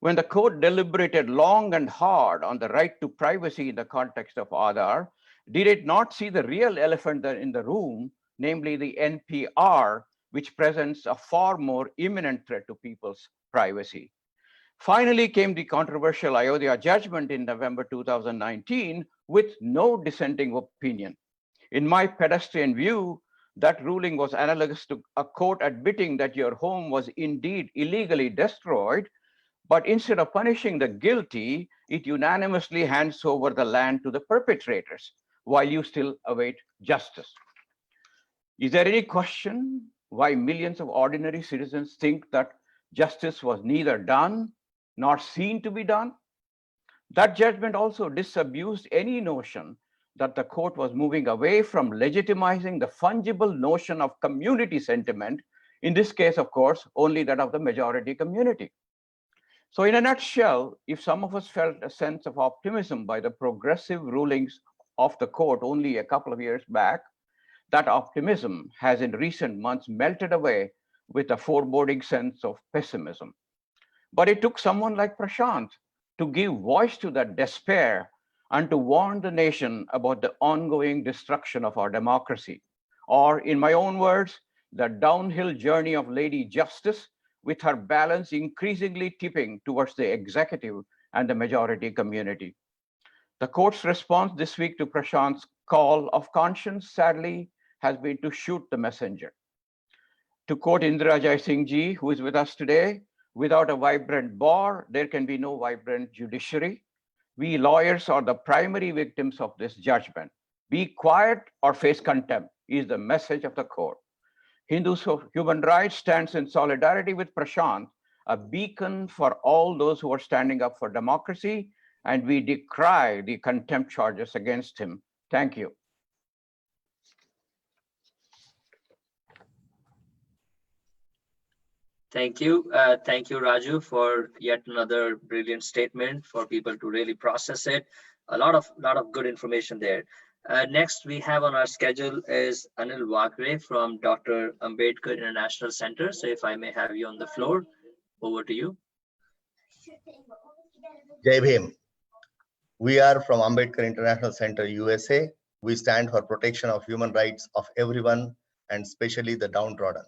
When the court deliberated long and hard on the right to privacy in the context of Aadhaar, did it not see the real elephant in the room, namely the NPR, which presents a far more imminent threat to people's privacy? Finally came the controversial Ayodhya judgment in November 2019 with no dissenting opinion. In my pedestrian view, that ruling was analogous to a court admitting that your home was indeed illegally destroyed, but instead of punishing the guilty, it unanimously hands over the land to the perpetrators while you still await justice. Is there any question why millions of ordinary citizens think that justice was neither done nor seen to be done? That judgment also disabused any notion that the court was moving away from legitimizing the fungible notion of community sentiment, in this case, of course, only that of the majority community. So in a nutshell, if some of us felt a sense of optimism by the progressive rulings of the court only a couple of years back, that optimism has in recent months melted away with a foreboding sense of pessimism. But it took someone like Prashant to give voice to that despair and to warn the nation about the ongoing destruction of our democracy. Or in my own words, the downhill journey of Lady Justice, with her balance increasingly tipping towards the executive and the majority community. The court's response this week to Prashant's call of conscience, sadly, has been to shoot the messenger. To quote Indira Jaising ji, who is with us today, without a vibrant bar, there can be no vibrant judiciary. We lawyers are the primary victims of this judgment. Be quiet or face contempt is the message of the court. Hindus for Human Rights stands in solidarity with Prashant, a beacon for all those who are standing up for democracy, and we decry the contempt charges against him. Thank you. Thank you. Thank you, Raju, for yet another brilliant statement for people to really process it. A lot of good information there. Next, we have on our schedule is Anil Wakre from Dr. Ambedkar International Center. So if I may have you on the floor, over to you. Jai Bhim. We are from Ambedkar International Center, USA. We stand for protection of human rights of everyone and especially the downtrodden.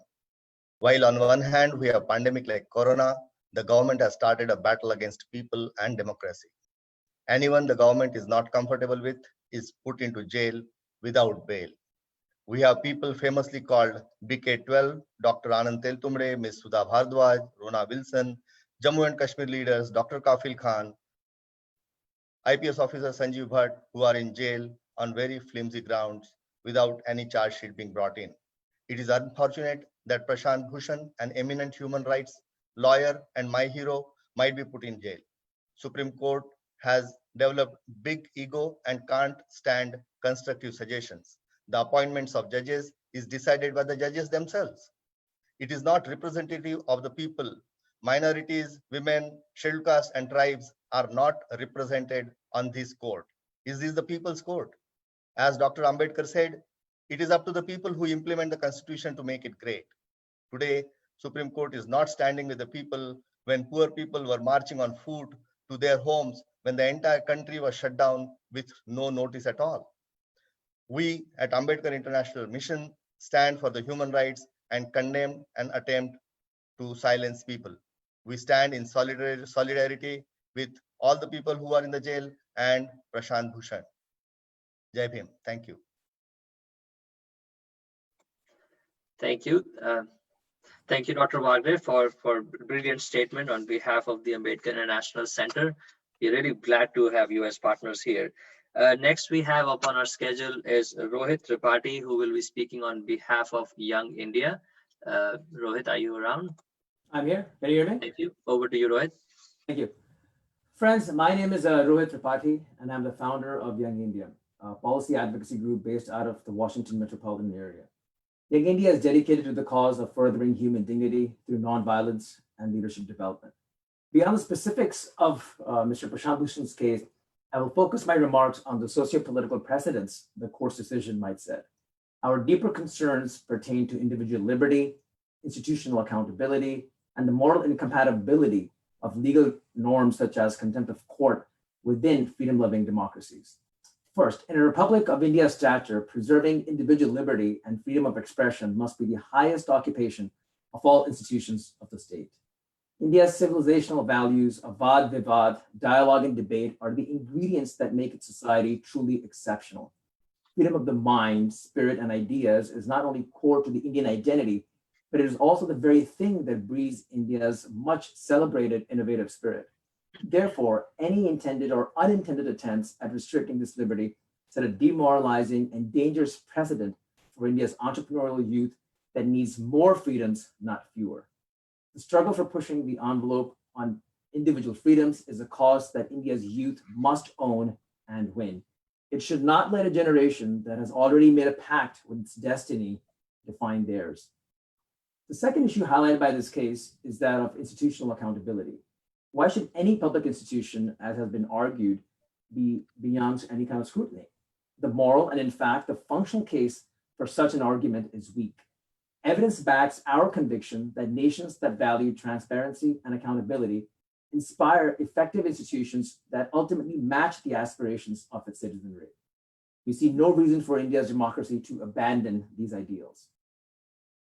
While on one hand, we have pandemic like Corona, the government has started a battle against people and democracy. Anyone the government is not comfortable with is put into jail without bail. We have people famously called BK12, Dr. Anand Teltumde, Ms. Sudha Bhardwaj, Rona Wilson, Jammu and Kashmir leaders, Dr. Kafil Khan, IPS officer Sanjeev Bhatt, who are in jail on very flimsy grounds without any charge sheet being brought in. It is unfortunate that Prashant Bhushan, an eminent human rights lawyer and my hero, might be put in jail. Supreme Court has developed big ego and can't stand constructive suggestions. The appointments of judges is decided by the judges themselves. It is not representative of the people. Minorities, women, scheduled castes and tribes are not represented on this court. Is this the people's court? As Dr. Ambedkar said, it is up to the people who implement the constitution to make it great. Today, Supreme Court is not standing with the people when poor people were marching on foot to their homes when the entire country was shut down with no notice at all. We at Ambedkar International Mission stand for the human rights and condemn an attempt to silence people. We stand in solidarity with all the people who are in the jail and Prashant Bhushan. Jai Bhim. Thank you. Thank you. Thank you, Dr. Wagner, for brilliant statement on behalf of the Ambedkar International Center. We're really glad to have you as partners here. Next, we have up on our schedule is Rohit Tripathi, who will be speaking on behalf of Young India. Rohit, are you around? I'm here. Can you hear me? Thank you. Over to you, Rohit. Thank you. Friends, my name is Rohit Tripathi, and I'm the founder of Young India, a policy advocacy group based out of the Washington metropolitan area. Young India is dedicated to the cause of furthering human dignity through nonviolence and leadership development. Beyond the specifics of Mr. Prashant Bhushan's case, I will focus my remarks on the socio-political precedents the court's decision might set. Our deeper concerns pertain to individual liberty, institutional accountability, and the moral incompatibility of legal norms such as contempt of court within freedom-loving democracies. First, in a Republic of India's stature, preserving individual liberty and freedom of expression must be the highest occupation of all institutions of the state. India's civilizational values of vad vivad, dialogue and debate are the ingredients that make its society truly exceptional. Freedom of the mind, spirit, and ideas is not only core to the Indian identity, but it is also the very thing that breathes India's much celebrated innovative spirit. Therefore, any intended or unintended attempts at restricting this liberty set a demoralizing and dangerous precedent for India's entrepreneurial youth that needs more freedoms, not fewer. The struggle for pushing the envelope on individual freedoms is a cause that India's youth must own and win. It should not let a generation that has already made a pact with its destiny define theirs. The second issue highlighted by this case is that of institutional accountability. Why should any public institution, as has been argued, be beyond any kind of scrutiny? The moral and in fact, the functional case for such an argument is weak. Evidence backs our conviction that nations that value transparency and accountability inspire effective institutions that ultimately match the aspirations of its citizenry. We see no reason for India's democracy to abandon these ideals.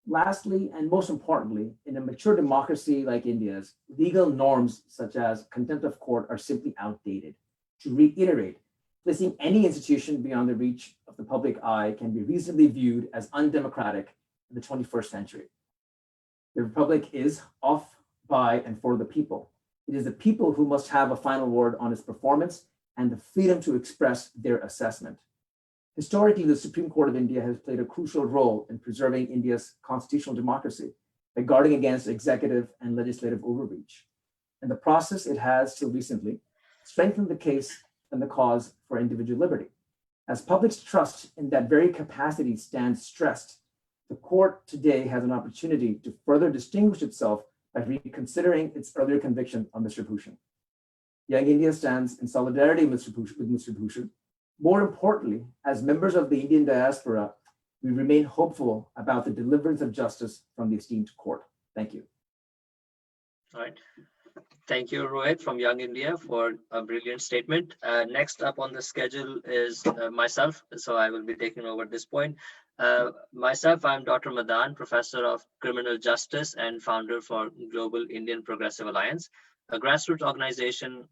Lastly, and most importantly, in a mature democracy like India's, legal norms such as contempt of court are simply outdated. To reiterate, placing any institution beyond the reach of the public eye can be reasonably viewed as undemocratic in the 21st century. The Republic is of, by, and for the people. It is the people who must have a final word on its performance and the freedom to express their assessment. Historically, the Supreme Court of India has played a crucial role in preserving India's constitutional democracy by guarding against executive and legislative overreach. In the process, it has, till recently, strengthened the case and the cause for individual liberty. As public's trust in that very capacity stands stressed, the court today has an opportunity to further distinguish itself by reconsidering its earlier conviction of Mr. Bhushan. Young India stands in solidarity with Mr. Bhushan. More importantly, as members of the Indian diaspora, we remain hopeful about the deliverance of justice from the esteemed court. Thank you. All right. Thank you, Rohit from Young India, for a brilliant statement. Next up on the schedule is myself, so I will be taking over at this point. Myself, I'm Dr. Madan, Professor of Criminal Justice and founder for Global Indian Progressive Alliance, a grassroots organization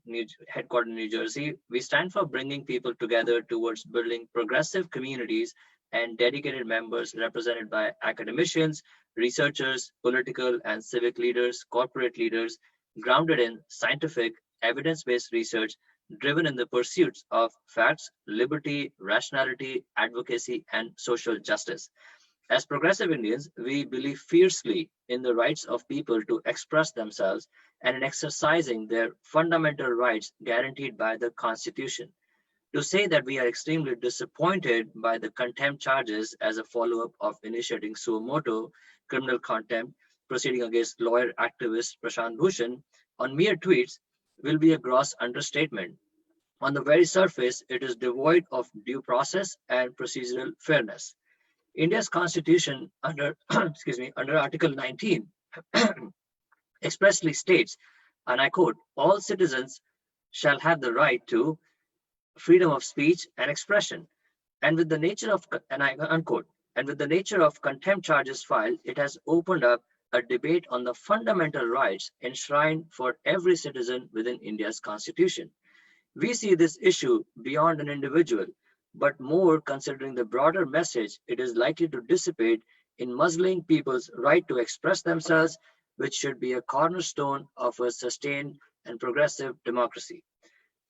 headquartered in New Jersey. We stand for bringing people together towards building progressive communities and dedicated members represented by academicians, researchers, political and civic leaders, corporate leaders, grounded in scientific, evidence-based research, driven in the pursuits of facts, liberty, rationality, advocacy, and social justice. As progressive Indians, we believe fiercely in the rights of people to express themselves and in exercising their fundamental rights guaranteed by the Constitution. To say that we are extremely disappointed by the contempt charges as a follow-up of initiating suo motu criminal contempt proceeding against lawyer activist Prashant Bhushan on mere tweets will be a gross understatement. On the very surface, it is devoid of due process and procedural fairness. India's constitution under, under Article 19 expressly states, and I quote, all citizens shall have the right to freedom of speech and expression. And with the nature of, and I unquote, and with the nature of contempt charges filed, it has opened up a debate on the fundamental rights enshrined for every citizen within India's constitution. We see this issue beyond an individual, but more considering the broader message it is likely to dissipate in muzzling people's right to express themselves, which should be a cornerstone of a sustained and progressive democracy.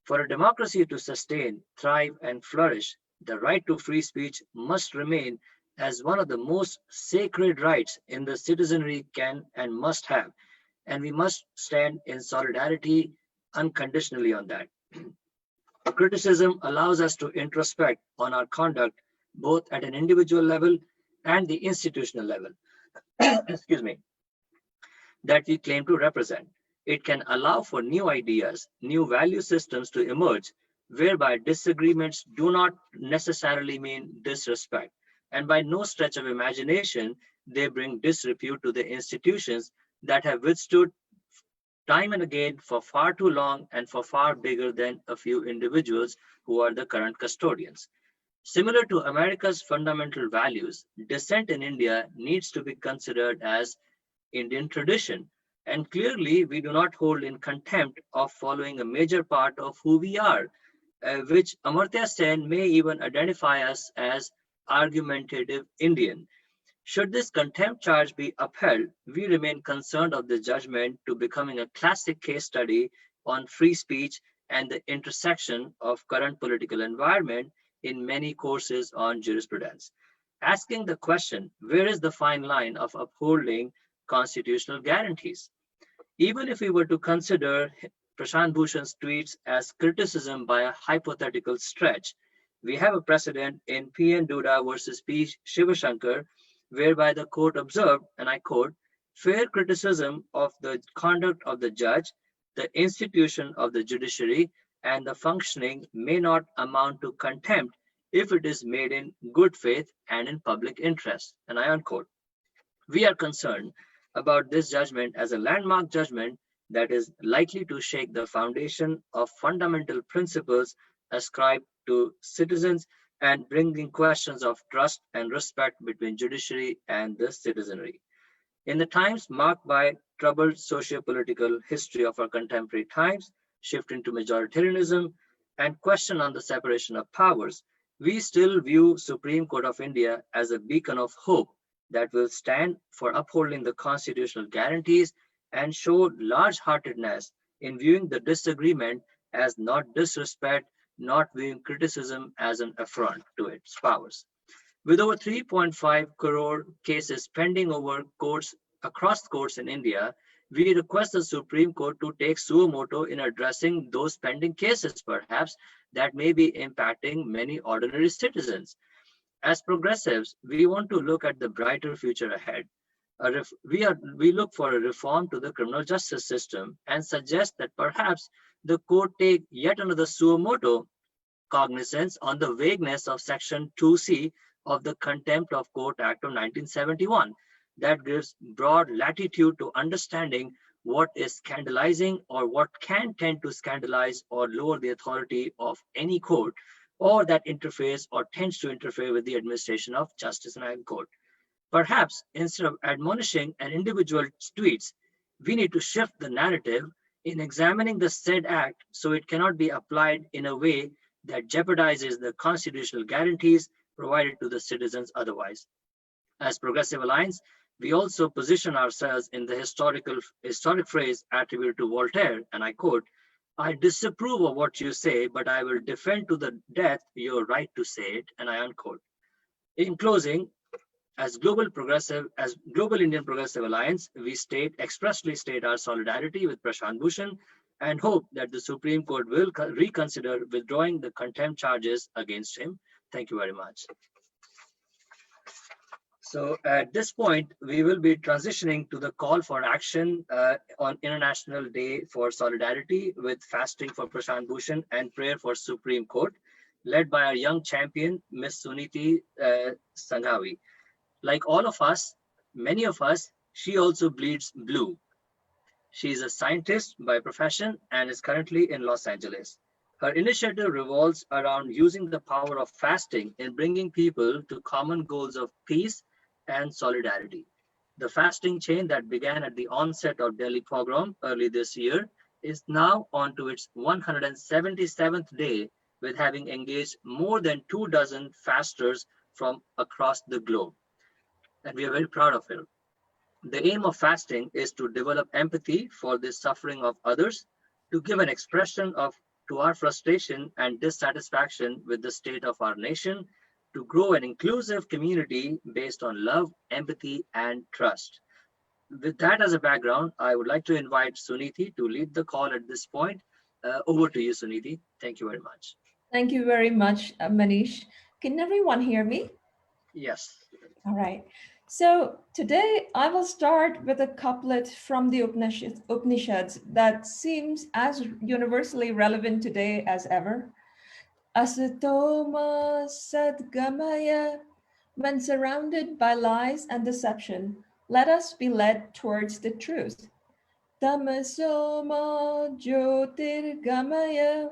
For a democracy to sustain, thrive, and flourish, the right to free speech must remain as one of the most sacred rights in the citizenry can and must have, and we must stand in solidarity unconditionally on that. Criticism allows us to introspect on our conduct, both at an individual level and the institutional level, excuse me, that we claim to represent. It can allow for new ideas, new value systems to emerge, whereby disagreements do not necessarily mean disrespect. And by no stretch of imagination, they bring disrepute to the institutions that have withstood time and again for far too long and for far bigger than a few individuals who are the current custodians. Similar to America's fundamental values, dissent in India needs to be considered as Indian tradition. And clearly, we do not hold in contempt of following a major part of who we are, which Amartya Sen may even identify us as argumentative Indian. Should this contempt charge be upheld, we remain concerned of the judgment to becoming a classic case study on free speech and the intersection of current political environment in many courses on jurisprudence. Asking the question, where is the fine line of upholding constitutional guarantees? Even if we were to consider Prashant Bhushan's tweets as criticism by a hypothetical stretch, we have a precedent in P.N. Duda versus P. Shivashankar, whereby the court observed, and I quote, fair criticism of the conduct of the judge, the institution of the judiciary, and the functioning may not amount to contempt if it is made in good faith and in public interest, and I unquote. We are concerned about this judgment as a landmark judgment that is likely to shake the foundation of fundamental principles ascribed to citizens and bringing questions of trust and respect between judiciary and the citizenry. In the times marked by troubled socio-political history of our contemporary times, shift into majoritarianism, and question on the separation of powers, we still view Supreme Court of India as a beacon of hope that will stand for upholding the constitutional guarantees and show large-heartedness in viewing the disagreement as not disrespect, not viewing criticism as an affront to its powers. With over 3.5 crore cases pending over courts across courts in India, we request the Supreme Court to take suo moto in addressing those pending cases, perhaps, that may be impacting many ordinary citizens. As progressives, we want to look at the brighter future ahead. We look for a reform to the criminal justice system and suggest that perhaps the court take yet another suo moto cognizance on the vagueness of Section 2C of the Contempt of Court Act of 1971 that gives broad latitude to understanding what is scandalizing or what can tend to scandalize or lower the authority of any court, or that interferes or tends to interfere with the administration of justice and court. Perhaps instead of admonishing an individual tweets, we need to shift the narrative in examining the said act so it cannot be applied in a way that jeopardizes the constitutional guarantees provided to the citizens otherwise. As Progressive Alliance, we also position ourselves in the historic phrase attributed to Voltaire, and I quote, "I disapprove of what you say, but I will defend to the death your right to say it," and I unquote. In closing, as Global Indian Progressive Alliance, we expressly state our solidarity with Prashant Bhushan and hope that the Supreme Court will reconsider withdrawing the contempt charges against him. Thank you very much. So at this point, we will be transitioning to the call for action on International Day for Solidarity with fasting for Prashant Bhushan and prayer for Supreme Court, led by our young champion, Ms. Suniti Sanghavi. Like all of us, many of us, she also bleeds blue. She is a scientist by profession and is currently in Los Angeles. Her initiative revolves around using the power of fasting in bringing people to common goals of peace and solidarity. The fasting chain that began at the onset of Delhi pogrom early this year is now on to its 177th day, with having engaged more than 24 fasters from across the globe. And we are very proud of it. The aim of fasting is to develop empathy for the suffering of others, to give an expression to our frustration and dissatisfaction with the state of our nation, to grow an inclusive community based on love, empathy, and trust. With that as a background, I would like to invite Suniti to lead the call at this point. Over to you, Suniti. Thank you very much. Thank you very much, Manish. Can everyone hear me? Yes. All right. So today I will start with a couplet from the Upanishads that seems as universally relevant today as ever. Asatoma sadgamaya. When surrounded by lies and deception, let us be led towards the truth. Tamasoma jyotirgamaya.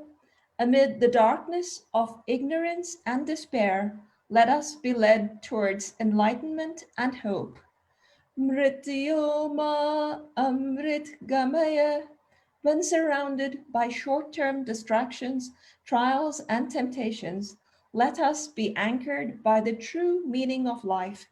Amid the darkness of ignorance and despair, let us be led towards enlightenment and hope. Mrityoma amrit gamaya. When surrounded by short-term distractions, trials, and temptations, let us be anchored by the true meaning of life.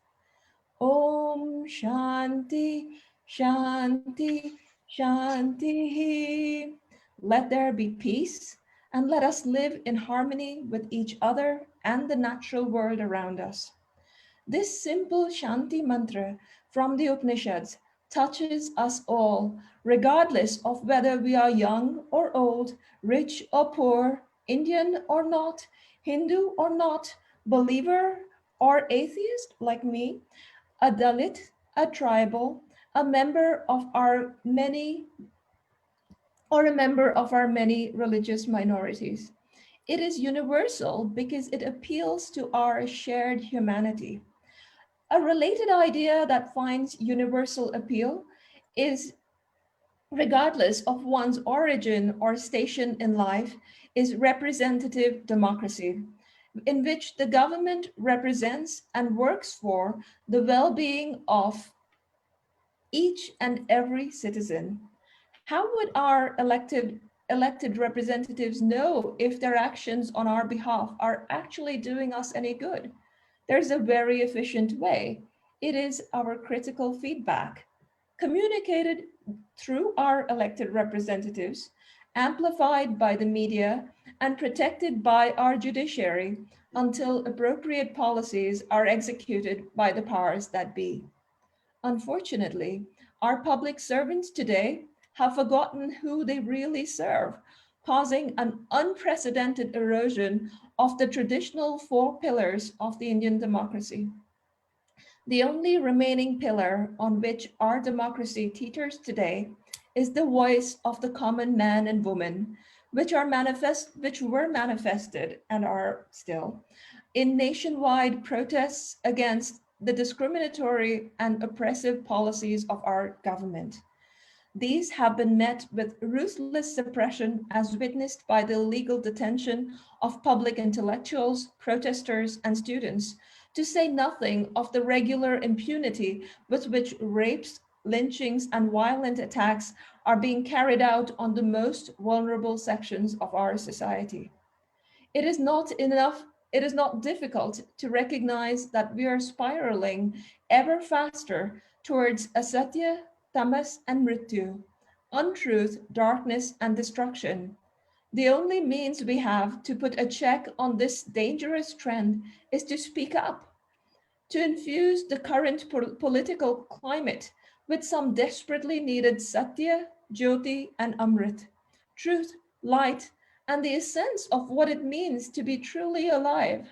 Om Shanti, Shanti, Shanti. Let there be peace, and let us live in harmony with each other and the natural world around us. This simple Shanti mantra from the Upanishads touches us all, regardless of whether we are young or old, rich or poor, Indian or not, Hindu or not, believer or atheist like me, a Dalit, a tribal, a member of our many religious minorities. It is universal because it appeals to our shared humanity. A related idea that finds universal appeal is, regardless of one's origin or station in life, is representative democracy, in which the government represents and works for the well-being of each and every citizen. How would our elected representatives know if their actions on our behalf are actually doing us any good? There's a very efficient way. It is our critical feedback, communicated through our elected representatives amplified by the media, and protected by our judiciary until appropriate policies are executed by the powers that be. Unfortunately, our public servants today have forgotten who they really serve, causing an unprecedented erosion of the traditional four pillars of the Indian democracy. The only remaining pillar on which our democracy teeters today is the voice of the common man and woman, which were manifested and are still in nationwide protests against the discriminatory and oppressive policies of our government. These have been met with ruthless suppression as witnessed by the illegal detention of public intellectuals, protesters, and students, to say nothing of the regular impunity with which rapes, lynchings, and violent attacks are being carried out on the most vulnerable sections of our society. It is not enough, it is not difficult to recognize that we are spiraling ever faster towards asatya, tamas, and mrityu, untruth, darkness, and destruction. The only means we have to put a check on this dangerous trend is to speak up, to infuse the current political climate with some desperately needed satya, jyoti, and amrit, truth, light, and the essence of what it means to be truly alive.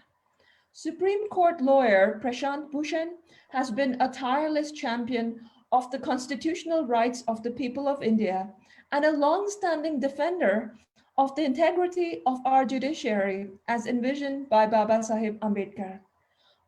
Supreme Court lawyer Prashant Bhushan has been a tireless champion of the constitutional rights of the people of India and a long-standing defender of the integrity of our judiciary as envisioned by Baba Sahib Ambedkar.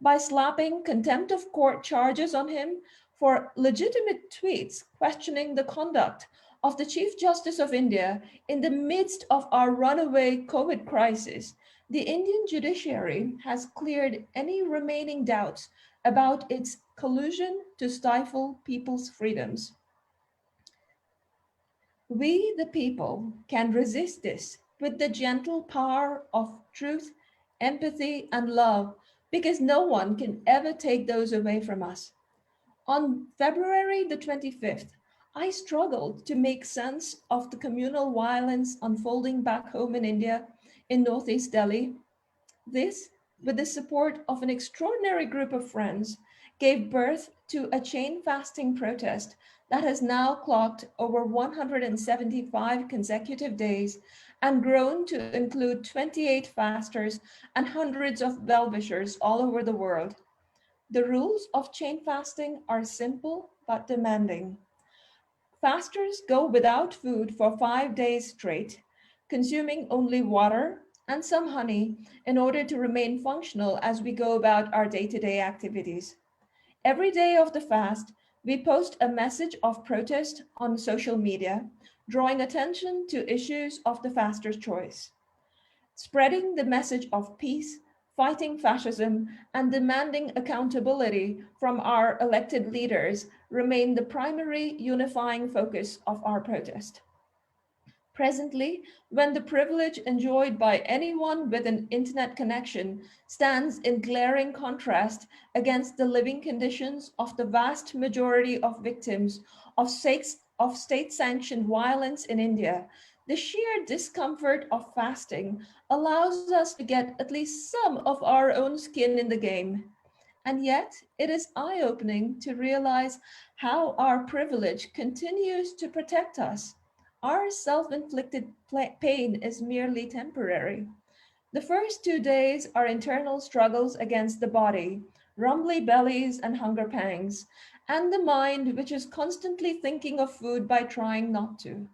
By slapping contempt of court charges on him for legitimate tweets questioning the conduct of the Chief Justice of India in the midst of our runaway COVID crisis, the Indian judiciary has cleared any remaining doubts about its collusion to stifle people's freedoms. We, the people, can resist this with the gentle power of truth, empathy, and love, because no one can ever take those away from us. On February the 25th, I struggled to make sense of the communal violence unfolding back home in India, in Northeast Delhi. This, with the support of an extraordinary group of friends, gave birth to a chain fasting protest that has now clocked over 175 consecutive days and grown to include 28 fasters and hundreds of well-wishers all over the world. The rules of chain fasting are simple but demanding. Fasters go without food for 5 days straight, consuming only water and some honey in order to remain functional as we go about our day-to-day activities. Every day of the fast, we post a message of protest on social media, drawing attention to issues of the faster's choice. Spreading the message of peace, fighting fascism, and demanding accountability from our elected leaders remain the primary unifying focus of our protest. Presently, when the privilege enjoyed by anyone with an internet connection stands in glaring contrast against the living conditions of the vast majority of victims of state-sanctioned violence in India, the sheer discomfort of fasting allows us to get at least some of our own skin in the game. And yet, it is eye-opening to realize how our privilege continues to protect us. Our self-inflicted pain is merely temporary. The first 2 days are internal struggles against the body, rumbly bellies and hunger pangs, and the mind which is constantly thinking of food by trying not to.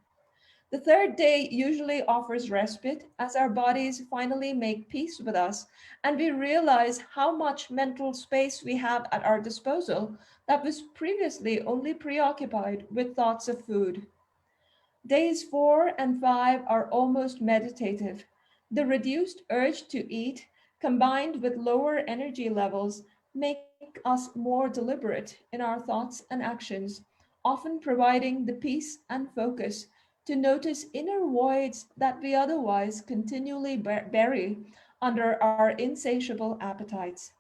The third day usually offers respite as our bodies finally make peace with us and we realize how much mental space we have at our disposal that was previously only preoccupied with thoughts of food. Days 4 and 5 are almost meditative. The reduced urge to eat, combined with lower energy levels, make us more deliberate in our thoughts and actions, often providing the peace and focus to notice inner voids that we otherwise continually bury under our insatiable appetites.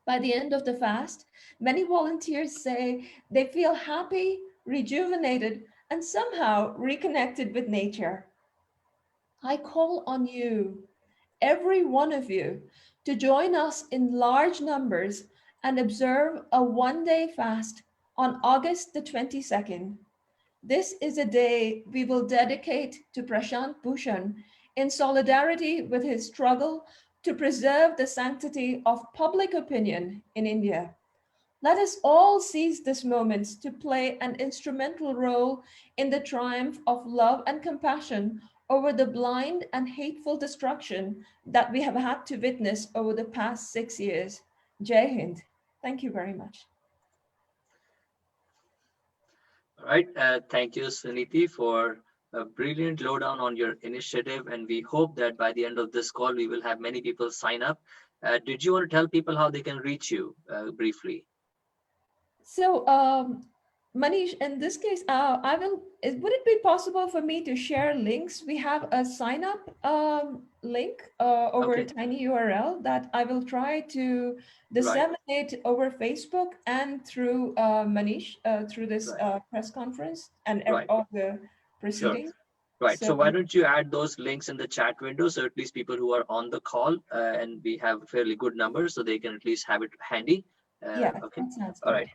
By the end of the fast, many volunteers say they feel happy, rejuvenated, and somehow reconnected with nature. I call on you, every one of you, to join us in large numbers and observe a one-day fast on August the 22nd. This is a day we will dedicate to Prashant Bhushan in solidarity with his struggle to preserve the sanctity of public opinion in India. Let us all seize this moment to play an instrumental role in the triumph of love and compassion over the blind and hateful destruction that we have had to witness over the past 6 years. Jai Hind. Thank you very much. All right. Thank you, Suniti, for a brilliant lowdown on your initiative. And we hope that by the end of this call, we will have many people sign up. Did you want to tell people how they can reach you briefly? So, Manish, in this case, would it be possible for me to share links? We have a sign up link over a tiny URL that I will try to disseminate over Facebook and through Manish, through this press conference and all the proceedings. Right. So why don't you add those links in the chat window, so at least people who are on the call and we have fairly good numbers, so they can at least have it handy. Yeah. Okay. That sounds All good. right.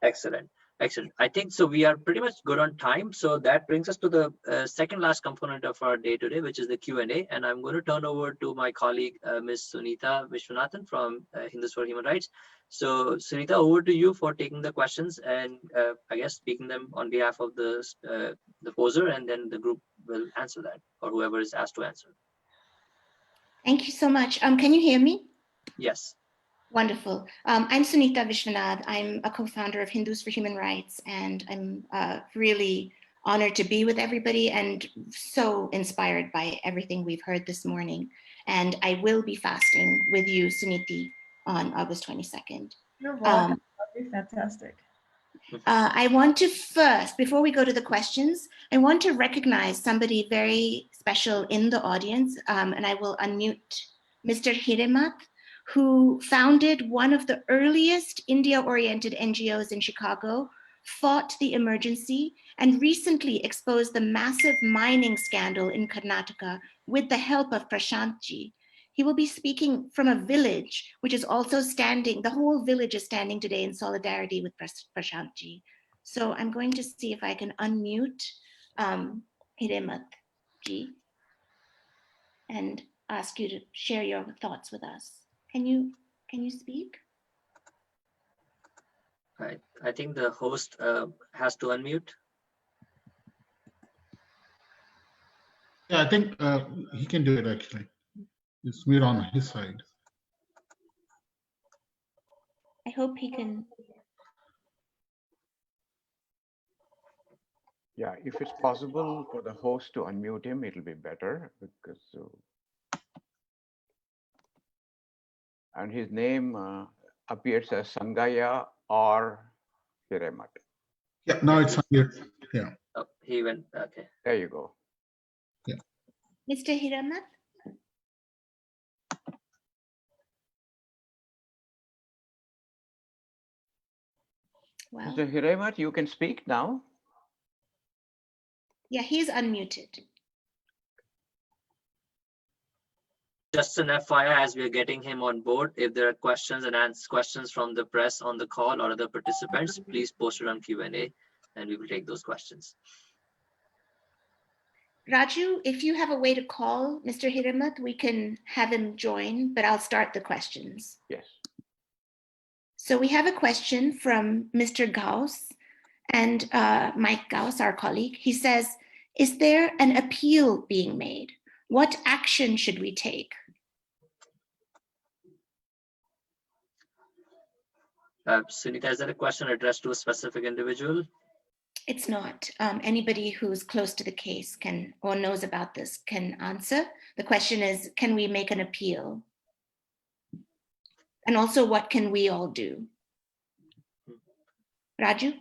Excellent. Excellent. I think so. We are pretty much good on time. So that brings us to the second last component of our day today, which is the Q&A. And I'm going to turn over to my colleague, Ms. Sunita Vishwanathan from Hindutva for Human Rights. So Sunita, over to you for taking the questions and I guess speaking them on behalf of the poser, and then the group will answer that, or whoever is asked to answer. Thank you so much. Can you hear me? Yes. Wonderful. I'm Sunita Vishwanath. I'm a co-founder of Hindus for Human Rights, and I'm really honored to be with everybody and so inspired by everything we've heard this morning. And I will be fasting with you, Suniti, on August 22nd. You're welcome. That'd be fantastic. I want to first, before we go to the questions, I want to recognize somebody very special in the audience, and I will unmute Mr. Hiremath, who founded one of the earliest India-oriented NGOs in Chicago, fought the emergency, and recently exposed the massive mining scandal in Karnataka with the help of Prashant ji. He will be speaking from a village, which is also standing, the whole village is standing today in solidarity with Prashant ji. So I'm going to see if I can unmute Hiremath ji and ask you to share your thoughts with us. Can you speak? I think the host has to unmute. Yeah, I think he can do it actually. It's mute on his side. I hope he can. Yeah, if it's possible for the host to unmute him, it'll be better because. And his name appears as Sangaya or Hiremath. Yeah, now it's here. Yeah. Oh, he went. Okay. There you go. Yeah. Mr. Hiremath? Well, Mr. Hiremath, you can speak now. Yeah, he's unmuted. Just an FYI, as we are getting him on board, if there are questions and questions from the press on the call or other participants, please post it on Q&A and we will take those questions. Raju, if you have a way to call Mr. Hiremath, we can have him join, but I'll start the questions. Yes. So we have a question from Mr. Gauss and Mike Gauss, our colleague. He says, is there an appeal being made? What action should we take? Sunita, is that a question addressed to a specific individual? It's not. Anybody who's close to the case can or knows about this can answer. The question is, can we make an appeal? And also, what can we all do? Raju?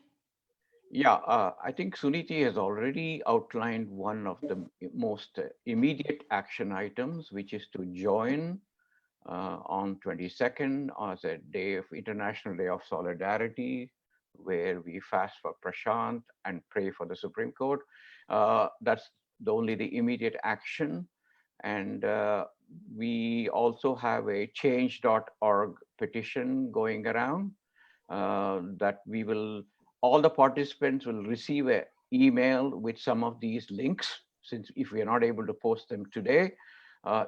Yeah, I think Suniti has already outlined one of the most immediate action items, which is to join on 22nd as a day of International Day of Solidarity, where we fast for Prashant and pray for the Supreme Court. That's the immediate action. And we also have a change.org petition going around that all the participants will receive an email with some of these links, since if we are not able to post them today,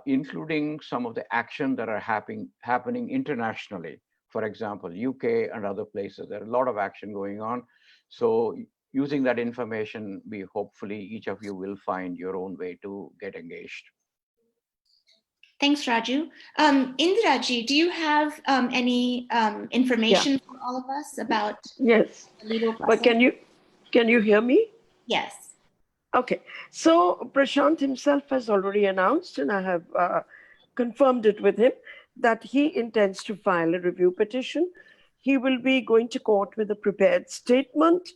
including some of the action that are happening internationally. For example, UK and other places, there are a lot of action going on. So using that information, we hopefully each of you will find your own way to get engaged. Thanks, Raju. Indiraji, do you have any information for all of us about Yes, the legal process? but can you hear me? Yes. Okay, so Prashant himself has already announced, and I have confirmed it with him, that he intends to file a review petition. He will be going to court with a prepared statement,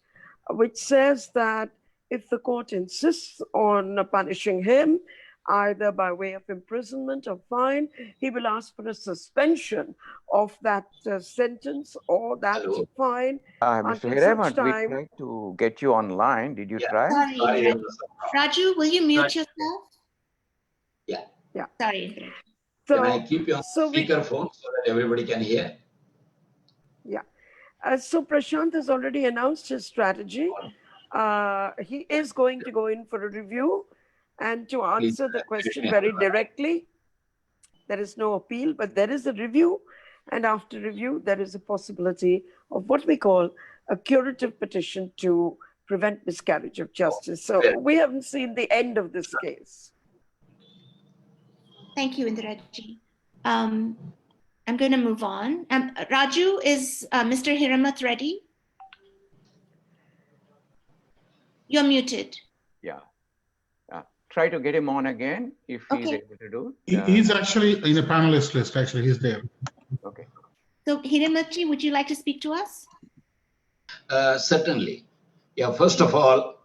which says that if the court insists on punishing him, either by way of imprisonment or fine, he will ask for a suspension of that sentence or that fine. Mr. Hiremat, we tried to get you online. Did you try? Sorry, Indiraji. Raju, will you mute yourself? Yeah. Sorry. So, can I keep you on speakerphone so that everybody can hear? Yeah. So Prashant has already announced his strategy. He is going to go in for a review, and to answer the question very directly, there is no appeal, but there is a review. And after review, there is a possibility of what we call a curative petition to prevent miscarriage of justice. So we haven't seen the end of this case. Thank you, Indiraji. I'm going to move on. Raju, is Mr. Hiramath ready? You're muted. Yeah. Try to get him on again if he's able to do it. He's actually in the panelist list. Actually, he's there. Okay. So Hiramathji, would you like to speak to us? Certainly. Yeah, first of all,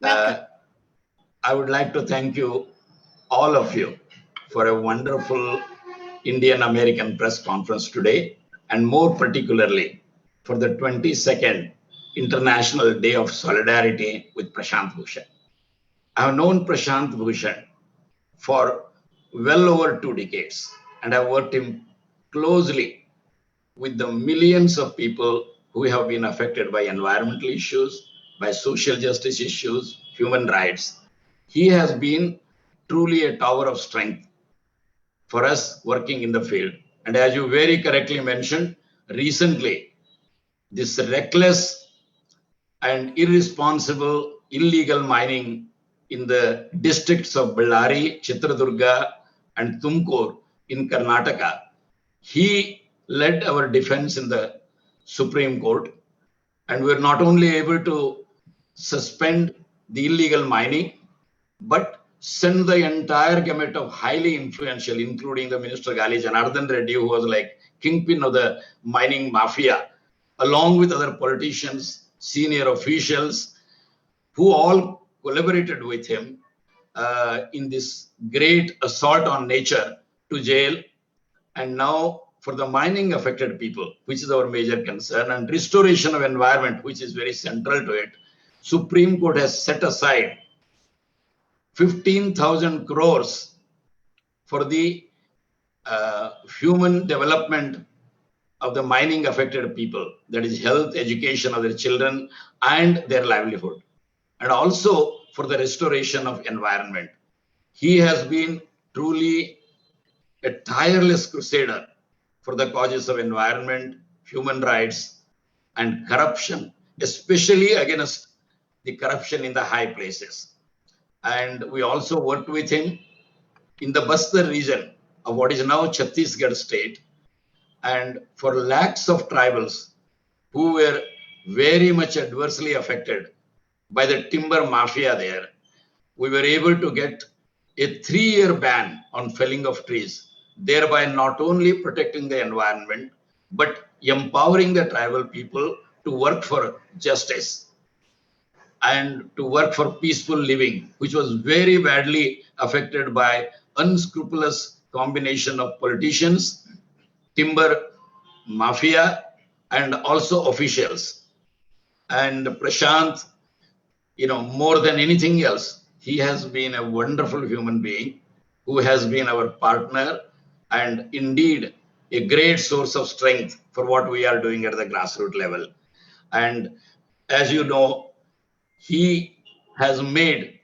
I would like to thank you, all of you, for a wonderful Indian American press conference today, and more particularly for the 22nd International Day of Solidarity with Prashant Bhushan. I have known Prashant Bhushan for well over 2 decades, and I've worked him closely with the millions of people who have been affected by environmental issues, by social justice issues, human rights. He has been truly a tower of strength for us working in the field. And as you very correctly mentioned, recently, this reckless and irresponsible illegal mining in the districts of Bellary, Chitradurga, and Tumkur in Karnataka, he led our defense in the Supreme Court, and we're not only able to suspend the illegal mining, but send the entire gamut of highly influential, including the Minister Gali Janardhan Reddy, who was like kingpin of the mining mafia, along with other politicians, senior officials, who all collaborated with him in this great assault on nature, to jail. And now for the mining affected people, which is our major concern, and restoration of environment, which is very central to it, Supreme Court has set aside 15,000 crores for the human development of the mining affected people, that is health, education of their children and their livelihood, and also for the restoration of environment. He has been truly a tireless crusader for the causes of environment, human rights, and corruption, especially against the corruption in the high places. And we also worked with him in the Bastar region of what is now Chhattisgarh state. And for lakhs of tribals who were very much adversely affected by the timber mafia there, we were able to get a 3-year ban on felling of trees, thereby not only protecting the environment, but empowering the tribal people to work for justice and to work for peaceful living, which was very badly affected by unscrupulous combination of politicians, timber mafia, and also officials. And Prashant, more than anything else, he has been a wonderful human being. who has been our partner and indeed a great source of strength for what we are doing at the grassroots level. And as you know, he has made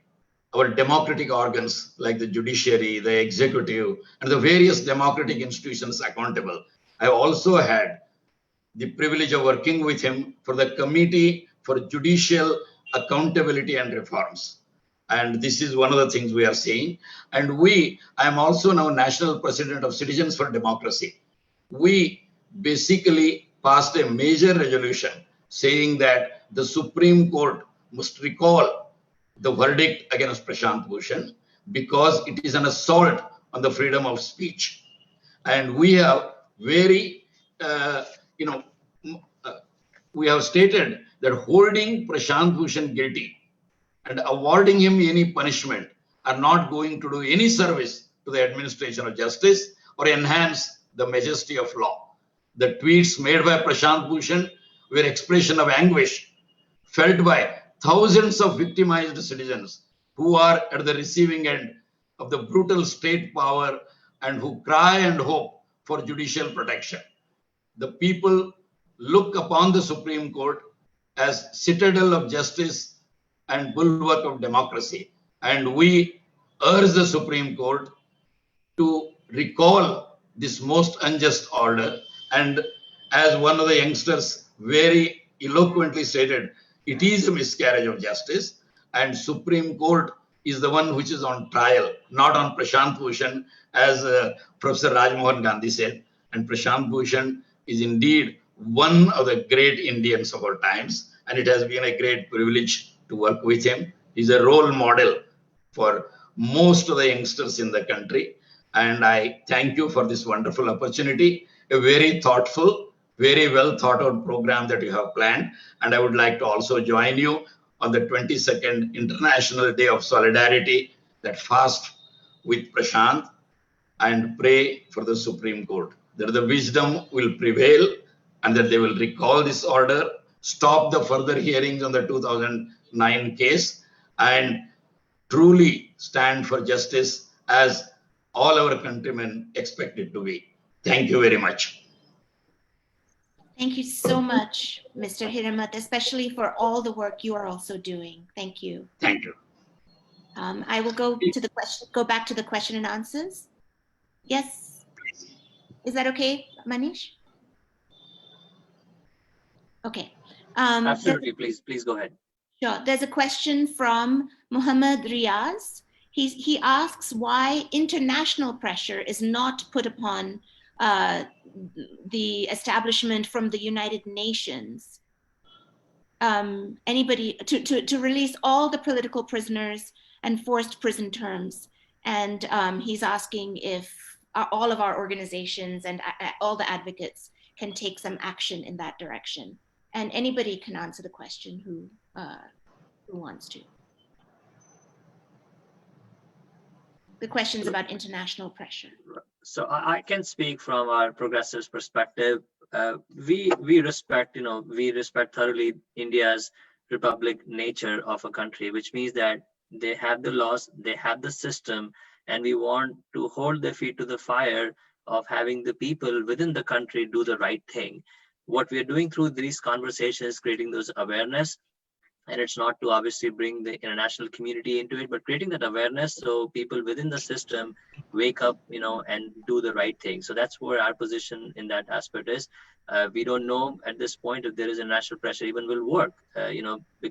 our democratic organs like the judiciary, the executive, and the various democratic institutions accountable. I also had the privilege of working with him for the Committee for Judicial Accountability and Reforms. And this is one of the things we are seeing. And I am also now National President of Citizens for Democracy. We basically passed a major resolution saying that the Supreme Court must recall the verdict against Prashant Bhushan because it is an assault on the freedom of speech. And we have very, we have stated that holding Prashant Bhushan guilty and awarding him any punishment are not going to do any service to the administration of justice or enhance the majesty of law. The tweets made by Prashant Bhushan were expression of anguish felt by thousands of victimized citizens who are at the receiving end of the brutal state power and who cry and hope for judicial protection. The people look upon the Supreme Court as citadel of justice and bulwark of democracy. And we urge the Supreme Court to recall this most unjust order. And as one of the youngsters very eloquently stated, it is a miscarriage of justice, and Supreme Court is the one which is on trial, not on Prashant Bhushan, as Professor Rajmohan Gandhi said. And Prashant Bhushan is indeed one of the great Indians of our times, and it has been a great privilege to work with him. He's a role model for most of the youngsters in the country, and I thank you for this wonderful opportunity, a very thoughtful, very well thought out program that you have planned. And I would like to also join you on the 22nd International Day of Solidarity, that fast with Prashant, and pray for the Supreme Court that the wisdom will prevail and that they will recall this order, stop the further hearings on the 2009 case, and truly stand for justice as all our countrymen expect it to be. Thank you very much. Thank you so much, Mr. Hiremath, especially for all the work you are also doing. Thank you. Thank you. I will go back to the question and answers. Yes. Is that okay, Manish? Okay. Absolutely, please go ahead. Sure. There's a question from Muhammad Riaz. He asks why international pressure is not put upon the establishment from the United Nations, anybody to release all the political prisoners and forced prison terms. And he's asking if all of our organizations and all the advocates can take some action in that direction. And anybody can answer the question who wants to. The question's about international pressure. So I can speak from our progressives perspective. We respect, we respect thoroughly India's republic nature of a country, which means that they have the laws, they have the system, and we want to hold their feet to the fire of having the people within the country do the right thing. What we are doing through these conversations, creating those awareness, and it's not to obviously bring the international community into it, but creating that awareness so people within the system wake up, and do the right thing. So that's where our position in that aspect is. We don't know at this point if there is international pressure even will work,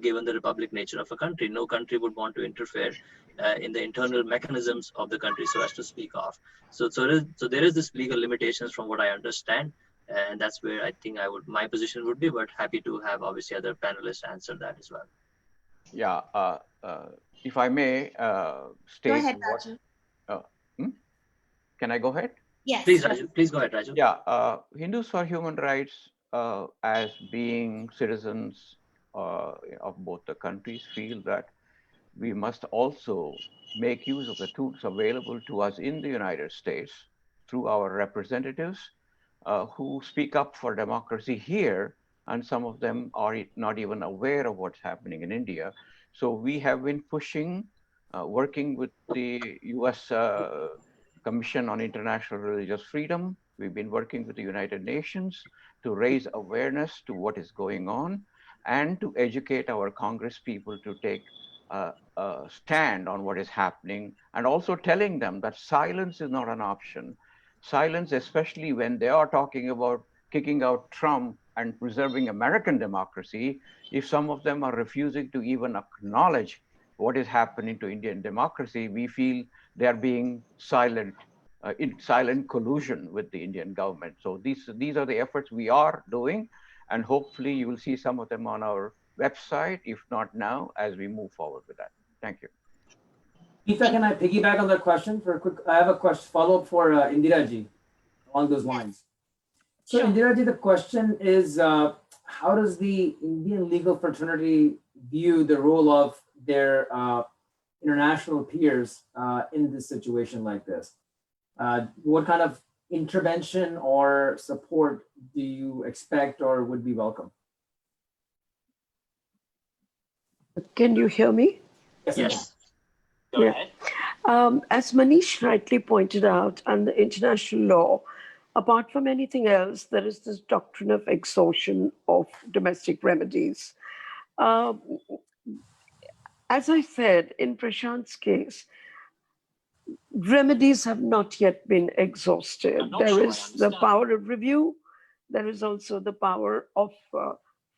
given the republic nature of a country. No country would want to interfere in the internal mechanisms of the country so as to speak of. So there is this legal limitations from what I understand. And that's where I think my position would be, but happy to have obviously other panelists answer that as well. Yeah, if I may state. Go ahead, Raju. Can I go ahead? Yes. Please, Raju. Please go ahead, Raju. Yeah, Hindus for Human Rights, as being citizens of both the countries, feel that we must also make use of the tools available to us in the United States through our representatives who speak up for democracy here, and some of them are not even aware of what's happening in India. So we have been pushing working with the US Commission on International Religious Freedom. We've been working with the United Nations to raise awareness to what is going on and to educate our Congress people to take a stand on what is happening, and also telling them that silence is not an option. Silence, especially when they are talking about kicking out Trump and preserving American democracy, if some of them are refusing to even acknowledge what is happening to Indian democracy, we feel they are being silent, in silent collusion with the Indian government. So these are the efforts we are doing, and hopefully you will see some of them on our website, if not now, as we move forward with that. Thank you. Deepa, can I piggyback on that question for a quick? I have a question follow-up for Indira ji along those lines. So Sure. Indira ji, the question is, how does the Indian legal fraternity view the role of their international peers in this situation like this? What kind of intervention or support do you expect or would be welcome? Can you hear me? Yes. Go ahead. As Manish rightly pointed out, under international law, apart from anything else, there is this doctrine of exhaustion of domestic remedies. As I said, in Prashant's case, remedies have not yet been exhausted. There is the power of review. There is also the power of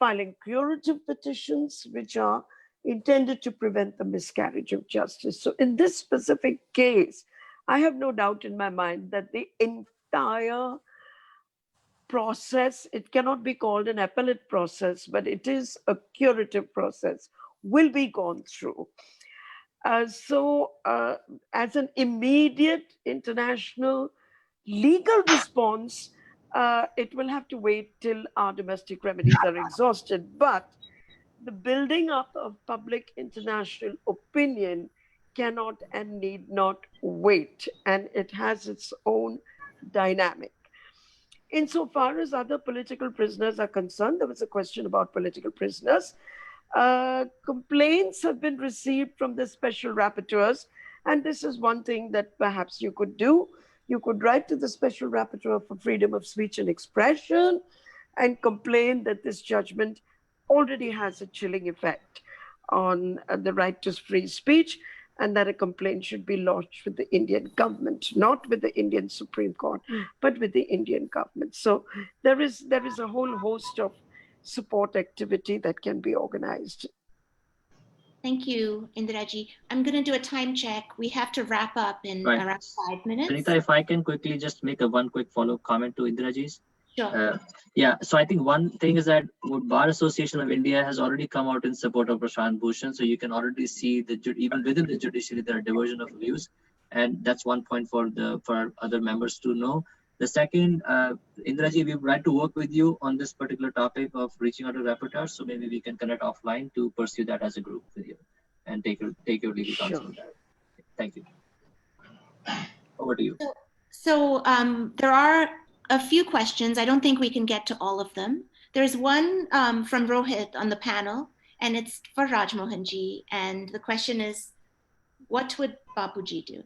filing curative petitions, which are intended to prevent the miscarriage of justice. So in this specific case, I have no doubt in my mind that the entire process, it cannot be called an appellate process, but it is a curative process, will be gone through. So as an immediate international legal response, it will have to wait till our domestic remedies are exhausted. But the building up of public international opinion cannot and need not wait, and it has its own dynamic. Insofar as other political prisoners are concerned, there was a question about political prisoners. Complaints have been received from the special rapporteurs, and this is one thing that perhaps you could do. You could write to the special rapporteur for freedom of speech and expression and complain that this judgment already has a chilling effect on the right to free speech, and that a complaint should be lodged with the Indian government, not with the Indian Supreme Court, but with the Indian government. So there is a whole host of support activity that can be organized. Thank you, Indiraji. I'm going to do a time check. We have to wrap up in around 5 minutes. Anita, if I can quickly just make one quick follow-up comment to Indiraji's. Sure. Yeah, so I think one thing is that Bar Association of India has already come out in support of Prashant Bhushan, so you can already see that even within the judiciary there are diversion of views, and that's one point for other members to know. The second, Indiraji, we would like to work with you on this particular topic of reaching out to rapporteurs, so maybe we can connect offline to pursue that as a group with you and take your legal counsel on that. Thank you. Over to you. So there are a few questions. I don't think we can get to all of them. There's one from Rohit on the panel, and it's for Rajmohan ji. And the question is, what would Bapuji do?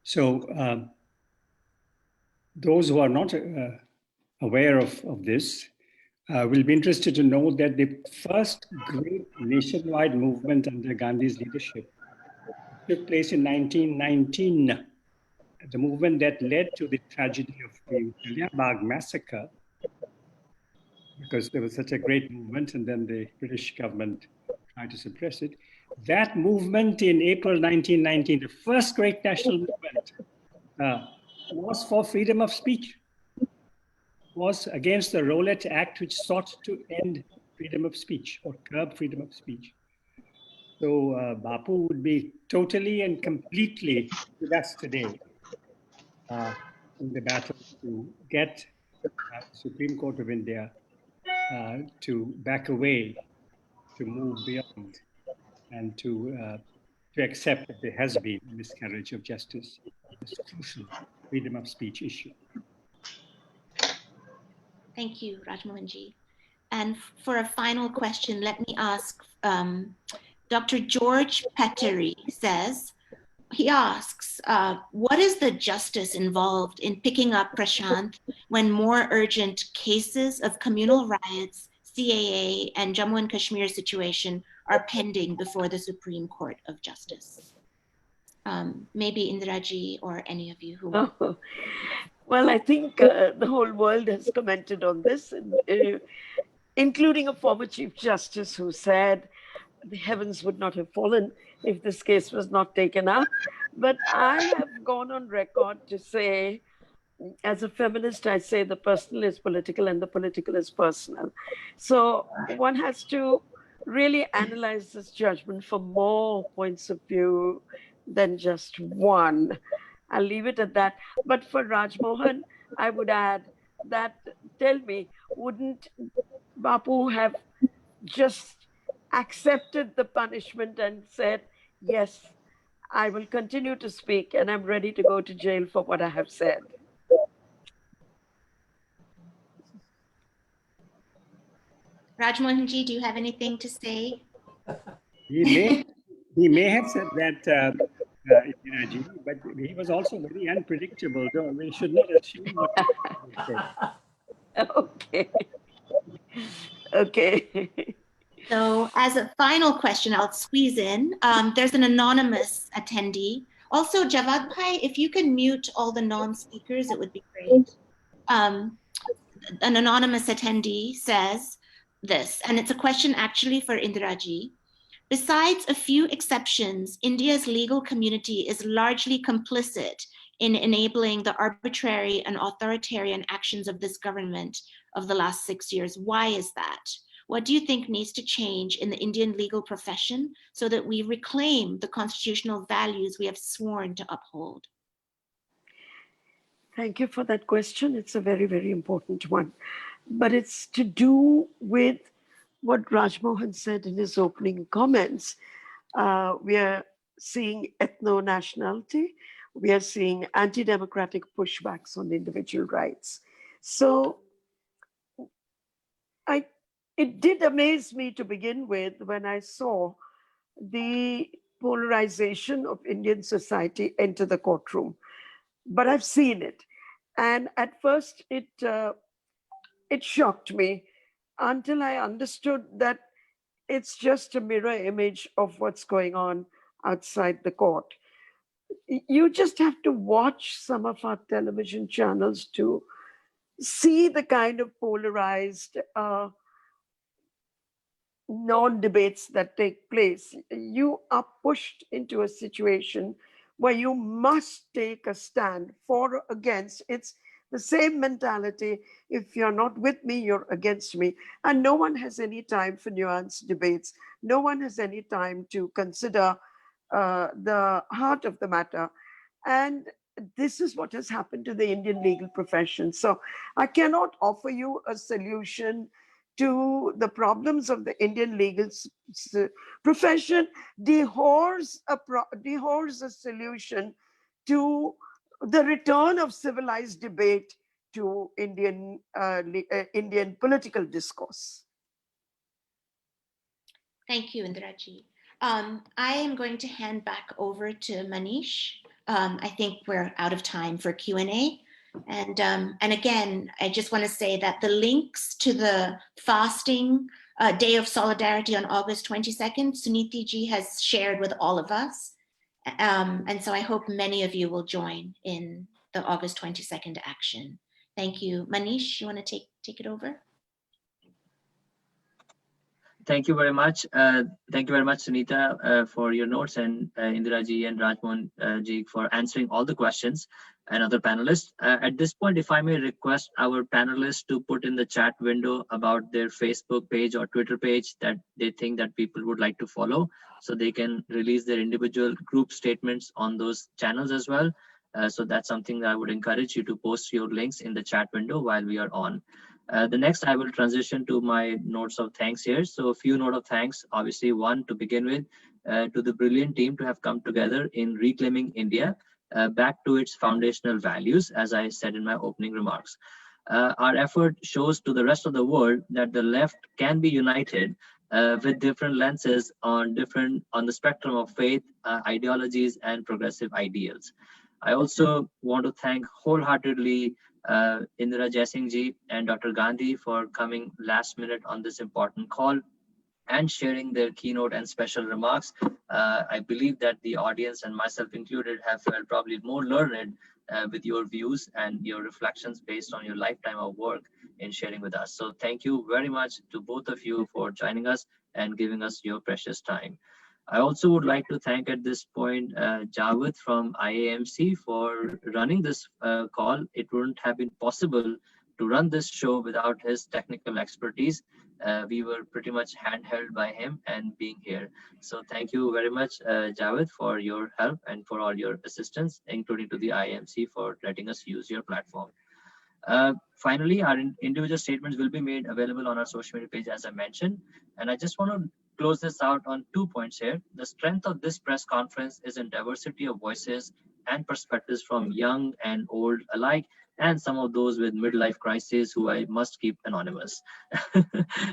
So those who are not aware of this will be interested to know that the first great nationwide movement under Gandhi's leadership took place in 1919, the movement that led to the tragedy of the Jallianwala massacre, because there was such a great movement and then the British government tried to suppress it. That movement in April 1919, the first great national movement, was for freedom of speech, was against the Rowlatt Act, which sought to end freedom of speech or curb freedom of speech. So Bapu would be totally and completely with us today in the battle to get the Supreme Court of India to back away, to move beyond, and to accept that there has been a miscarriage of justice, this crucial freedom of speech issue. Thank you, Rajmohan ji. And for a final question, let me ask Dr. George Pettery he asks, what is the justice involved in picking up Prashant when more urgent cases of communal riots, CAA, and Jammu and Kashmir situation are pending before the Supreme Court of Justice? Maybe Indiraji or any of you who want. Well, I think the whole world has commented on this, including a former Chief Justice who said the heavens would not have fallen if this case was not taken up. But I have gone on record to say, as a feminist, I say the personal is political and the political is personal. So one has to really analyze this judgment from more points of view than just one. I'll leave it at that. But for Rajmohan, I would add that, tell me, wouldn't Bapu have just accepted the punishment and said, yes, I will continue to speak and I'm ready to go to jail for what I have said? Rajmohanji, do you have anything to say? He may have said that, Indiraji, but he was also very unpredictable. So we should not assume what he said. Okay. Okay. So as a final question, I'll squeeze in. There's an anonymous attendee. Also, Javad Bhai, if you can mute all the non-speakers, it would be great. An anonymous attendee says this, and it's a question actually for Indiraji. Besides a few exceptions, India's legal community is largely complicit in enabling the arbitrary and authoritarian actions of this government of the last 6 years. Why is that? What do you think needs to change in the Indian legal profession so that we reclaim the constitutional values we have sworn to uphold? Thank you for that question. It's a very, very important one. But it's to do with what Rajmohan said in his opening comments. We are seeing ethno-nationality. We are seeing anti-democratic pushbacks on individual rights. So it did amaze me to begin with when I saw the polarization of Indian society enter the courtroom. But I've seen it. And at first it shocked me until I understood that it's just a mirror image of what's going on outside the court. You just have to watch some of our television channels to see the kind of polarized non-debates that take place. You are pushed into a situation where you must take a stand for or against. It's the same mentality. If you're not with me, you're against me. And no one has any time for nuanced debates. No one has any time to consider the heart of the matter. And this is what has happened to the Indian legal profession. So I cannot offer you a solution to the problems of the Indian legal profession. Dehors a solution to the return of civilized debate to Indian political discourse. Thank you, Indiraji. I am going to hand back over to Manish. I think we're out of time for Q&A. And again, I just want to say that the links to the fasting Day of Solidarity on August 22nd, Suniti ji has shared with all of us. And so I hope many of you will join in the August 22nd action. Thank you. Manish, you want to take it over? Thank you very much. Thank you very much, Sunita, for your notes, and Indira ji and Rajmohan ji for answering all the questions, and other panelists. At this point, if I may request our panelists to put in the chat window about their Facebook page or Twitter page that they think that people would like to follow, so they can release their individual group statements on those channels as well. So that's something that I would encourage you to post your links in the chat window while we are on. The next, I will transition to my notes of thanks here. So a few notes of thanks, obviously one to begin with, to the brilliant team to have come together in reclaiming India back to its foundational values, as I said in my opening remarks. Our effort shows to the rest of the world that the left can be united with different lenses on the spectrum of faith, ideologies, and progressive ideals. I also want to thank wholeheartedly Indira Jaising ji and Dr. Gandhi for coming last minute on this important call and sharing their keynote and special remarks. I believe that the audience and myself included have felt probably more learned with your views and your reflections based on your lifetime of work in sharing with us. So thank you very much to both of you for joining us and giving us your precious time. I also would like to thank at this point Javed from IAMC for running this call. It wouldn't have been possible to run this show without his technical expertise. We were pretty much handheld by him and being here. So thank you very much, Javed, for your help and for all your assistance, including to the IAMC for letting us use your platform. Finally, our individual statements will be made available on our social media page, as I mentioned. And I just want to close this out on 2 points here. The strength of this press conference is in diversity of voices and perspectives from young and old alike, and some of those with midlife crises who I must keep anonymous.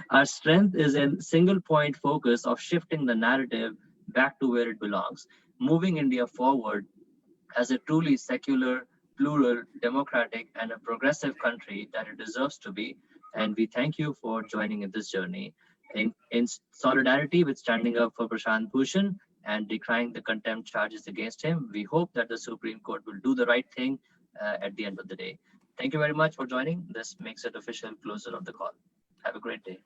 Our strength is in single point focus of shifting the narrative back to where it belongs, moving India forward as a truly secular, plural, democratic, and a progressive country that it deserves to be. And we thank you for joining in this journey. In solidarity with standing up for Prashant Bhushan and decrying the contempt charges against him, we hope that the Supreme Court will do the right thing at the end of the day. Thank you very much for joining. This makes it official closure of the call. Have a great day.